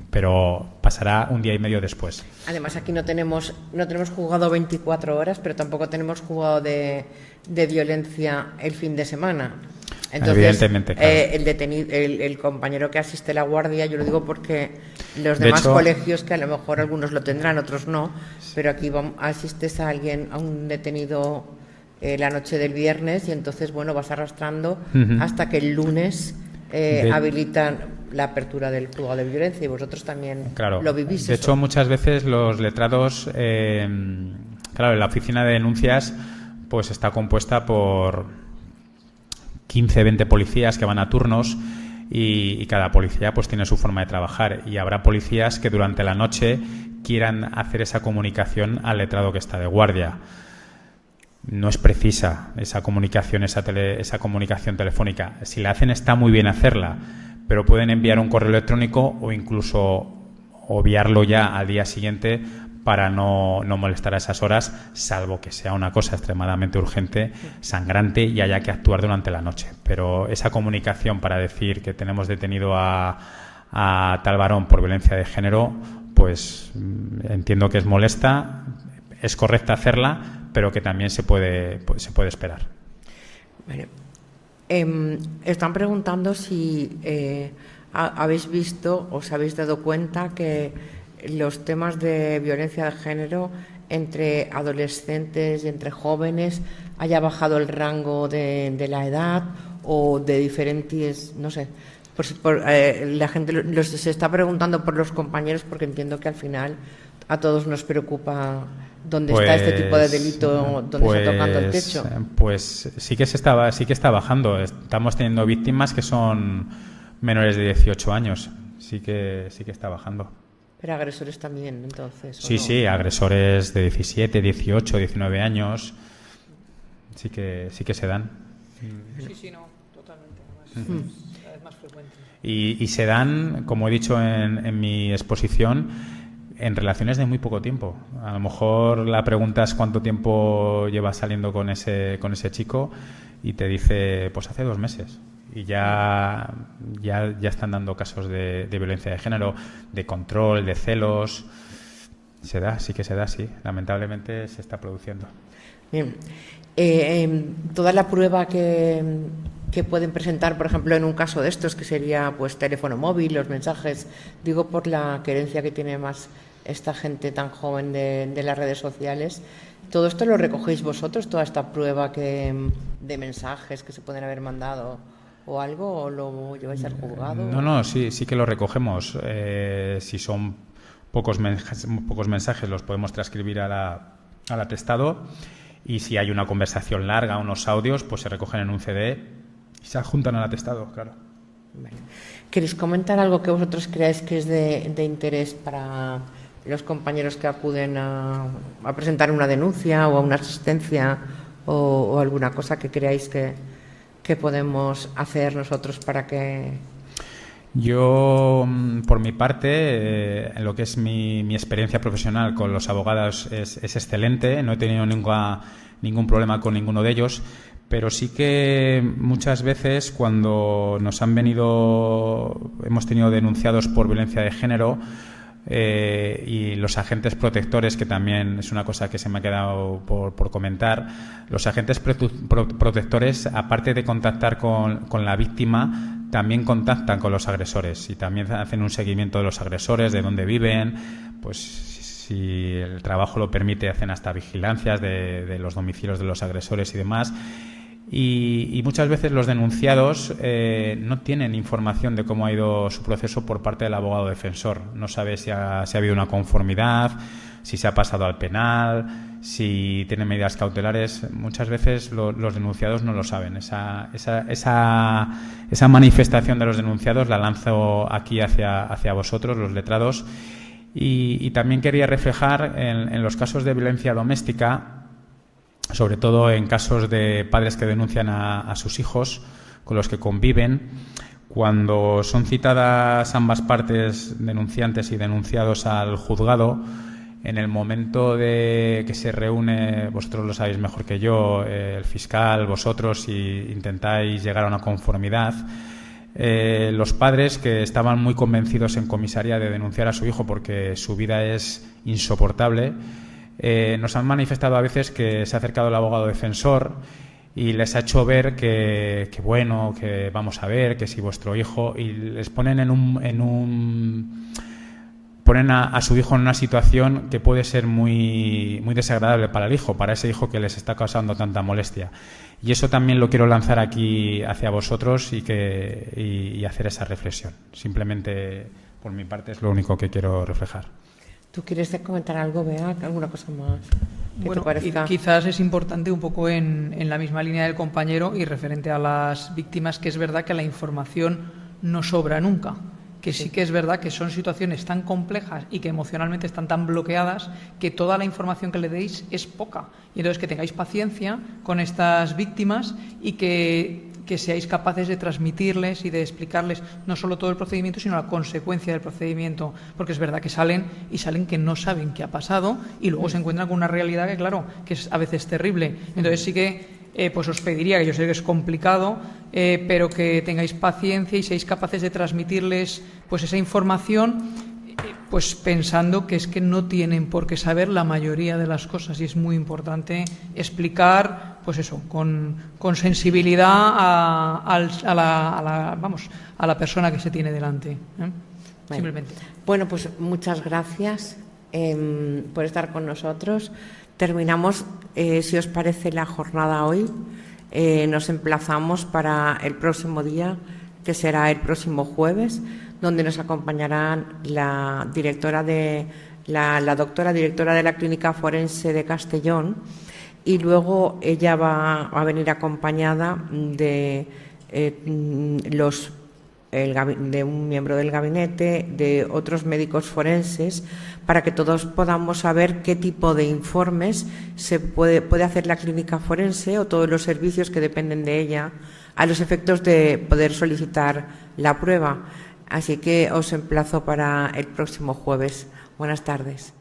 pero pasará 1 día y medio después. Además, aquí no tenemos juzgado 24 horas, pero tampoco tenemos juzgado de violencia el fin de semana. Entonces, evidentemente, claro. El detenido, el compañero que asiste a la guardia, yo lo digo porque los demás colegios, que a lo mejor algunos lo tendrán, otros no, pero aquí asistes a un detenido la noche del viernes, y entonces, bueno, vas arrastrando hasta que el lunes habilitan la apertura del juzgado de violencia, y vosotros también lo vivís. De hecho, muchas veces los letrados, claro, la oficina de denuncias pues está compuesta por 15, 20 policías que van a turnos, y cada policía pues tiene su forma de trabajar, y habrá policías que durante la noche quieran hacer esa comunicación al letrado que está de guardia. No es precisa esa comunicación, esa comunicación telefónica. Si la hacen, está muy bien hacerla, pero pueden enviar un correo electrónico o incluso obviarlo ya al día siguiente para no molestar a esas horas, salvo que sea una cosa extremadamente urgente, sangrante, y haya que actuar durante la noche. Pero esa comunicación para decir que tenemos detenido a tal varón por violencia de género, pues entiendo que es molesta, es correcta hacerla, pero que también se puede esperar. Vale. Están preguntando si habéis visto, os habéis dado cuenta que los temas de violencia de género entre adolescentes y entre jóvenes haya bajado el rango de la edad, o de diferentes, no sé. La gente se está preguntando por los compañeros, porque entiendo que al final a todos nos preocupa dónde está este tipo de delito, dónde está tocando el techo. Pues sí que está bajando. Estamos teniendo víctimas que son menores de 18 años. Sí que está bajando. Pero agresores también, entonces. Sí, sí, agresores de 17, 18, 19 años. Sí que se dan. Sí, no, totalmente. Es más frecuente. Y se dan, como he dicho en mi exposición, en relaciones de muy poco tiempo. A lo mejor la pregunta es cuánto tiempo llevas saliendo con ese chico, y te dice, pues hace 2 meses. Y ya están dando casos de violencia de género, de control, de celos. Sí que se da, sí. Lamentablemente se está produciendo. Bien. Toda la prueba que pueden presentar, por ejemplo, en un caso de estos, que sería pues teléfono móvil, los mensajes, digo por la querencia que tiene más esta gente tan joven de las redes sociales. ¿Todo esto lo recogéis vosotros, toda esta prueba de mensajes que se pueden haber mandado o algo, o lo lleváis al juzgado? No, sí que lo recogemos. Si son pocos mensajes, los podemos transcribir al atestado, y si hay una conversación larga, unos audios, pues se recogen en un CD y se adjuntan al atestado, claro. Vale. ¿Queréis comentar algo que vosotros creáis que es de interés para los compañeros que acuden a presentar una denuncia o a una asistencia, o alguna cosa que creáis que podemos hacer nosotros para que...? Yo, por mi parte, en lo que es mi experiencia profesional con los abogados es excelente. No he tenido ningún problema con ninguno de ellos, pero sí que muchas veces cuando hemos tenido denunciados por violencia de género, y los agentes protectores, que también es una cosa que se me ha quedado por comentar. Los agentes protectores, aparte de contactar con la víctima, también contactan con los agresores y también hacen un seguimiento de los agresores, de dónde viven, pues si el trabajo lo permite, hacen hasta vigilancias de los domicilios de los agresores y demás. Y muchas veces los denunciados no tienen información de cómo ha ido su proceso por parte del abogado defensor. No sabe si ha habido una conformidad, si se ha pasado al penal, si tiene medidas cautelares. Muchas veces los denunciados no lo saben. Esa manifestación de los denunciados la lanzo aquí hacia vosotros, los letrados. Y también quería reflejar en los casos de violencia doméstica, sobre todo en casos de padres que denuncian a sus hijos con los que conviven, cuando son citadas ambas partes, denunciantes y denunciados, al juzgado, en el momento de que se reúne, vosotros lo sabéis mejor que yo, el fiscal, vosotros, y intentáis llegar a una conformidad, los padres que estaban muy convencidos en comisaría de denunciar a su hijo porque su vida es insoportable, nos han manifestado a veces que se ha acercado el abogado defensor y les ha hecho ver que bueno, que vamos a ver, que si vuestro hijo, y les ponen ponen a su hijo en una situación que puede ser muy, muy desagradable para el hijo, para ese hijo que les está causando tanta molestia. Y eso también lo quiero lanzar aquí hacia vosotros y hacer esa reflexión. Simplemente, por mi parte, es lo único que quiero reflejar. ¿Tú quieres comentar algo, Bea? ¿Alguna cosa más? Bueno, quizás es importante un poco en la misma línea del compañero y referente a las víctimas, que es verdad que la información no sobra nunca, que sí que es verdad que son situaciones tan complejas y que emocionalmente están tan bloqueadas que toda la información que le deis es poca. Y entonces que tengáis paciencia con estas víctimas y que seáis capaces de transmitirles y de explicarles no solo todo el procedimiento, sino la consecuencia del procedimiento, porque es verdad que salen que no saben qué ha pasado y luego se encuentran con una realidad que, claro, que es a veces terrible. Entonces sí que pues os pediría, que yo sé que es complicado, pero que tengáis paciencia y seáis capaces de transmitirles pues esa información, pues pensando que es que no tienen por qué saber la mayoría de las cosas, y es muy importante explicar, pues eso, con sensibilidad a la persona que se tiene delante. Simplemente. Bueno, pues muchas gracias por estar con nosotros. Terminamos, si os parece, la jornada hoy. Nos emplazamos para el próximo día, que será el próximo jueves, donde nos acompañarán la doctora directora de la Clínica Forense de Castellón, y luego ella va a venir acompañada de un miembro del gabinete, de otros médicos forenses, para que todos podamos saber qué tipo de informes se puede hacer la clínica forense o todos los servicios que dependen de ella, a los efectos de poder solicitar la prueba. Así que os emplazo para el próximo jueves. Buenas tardes.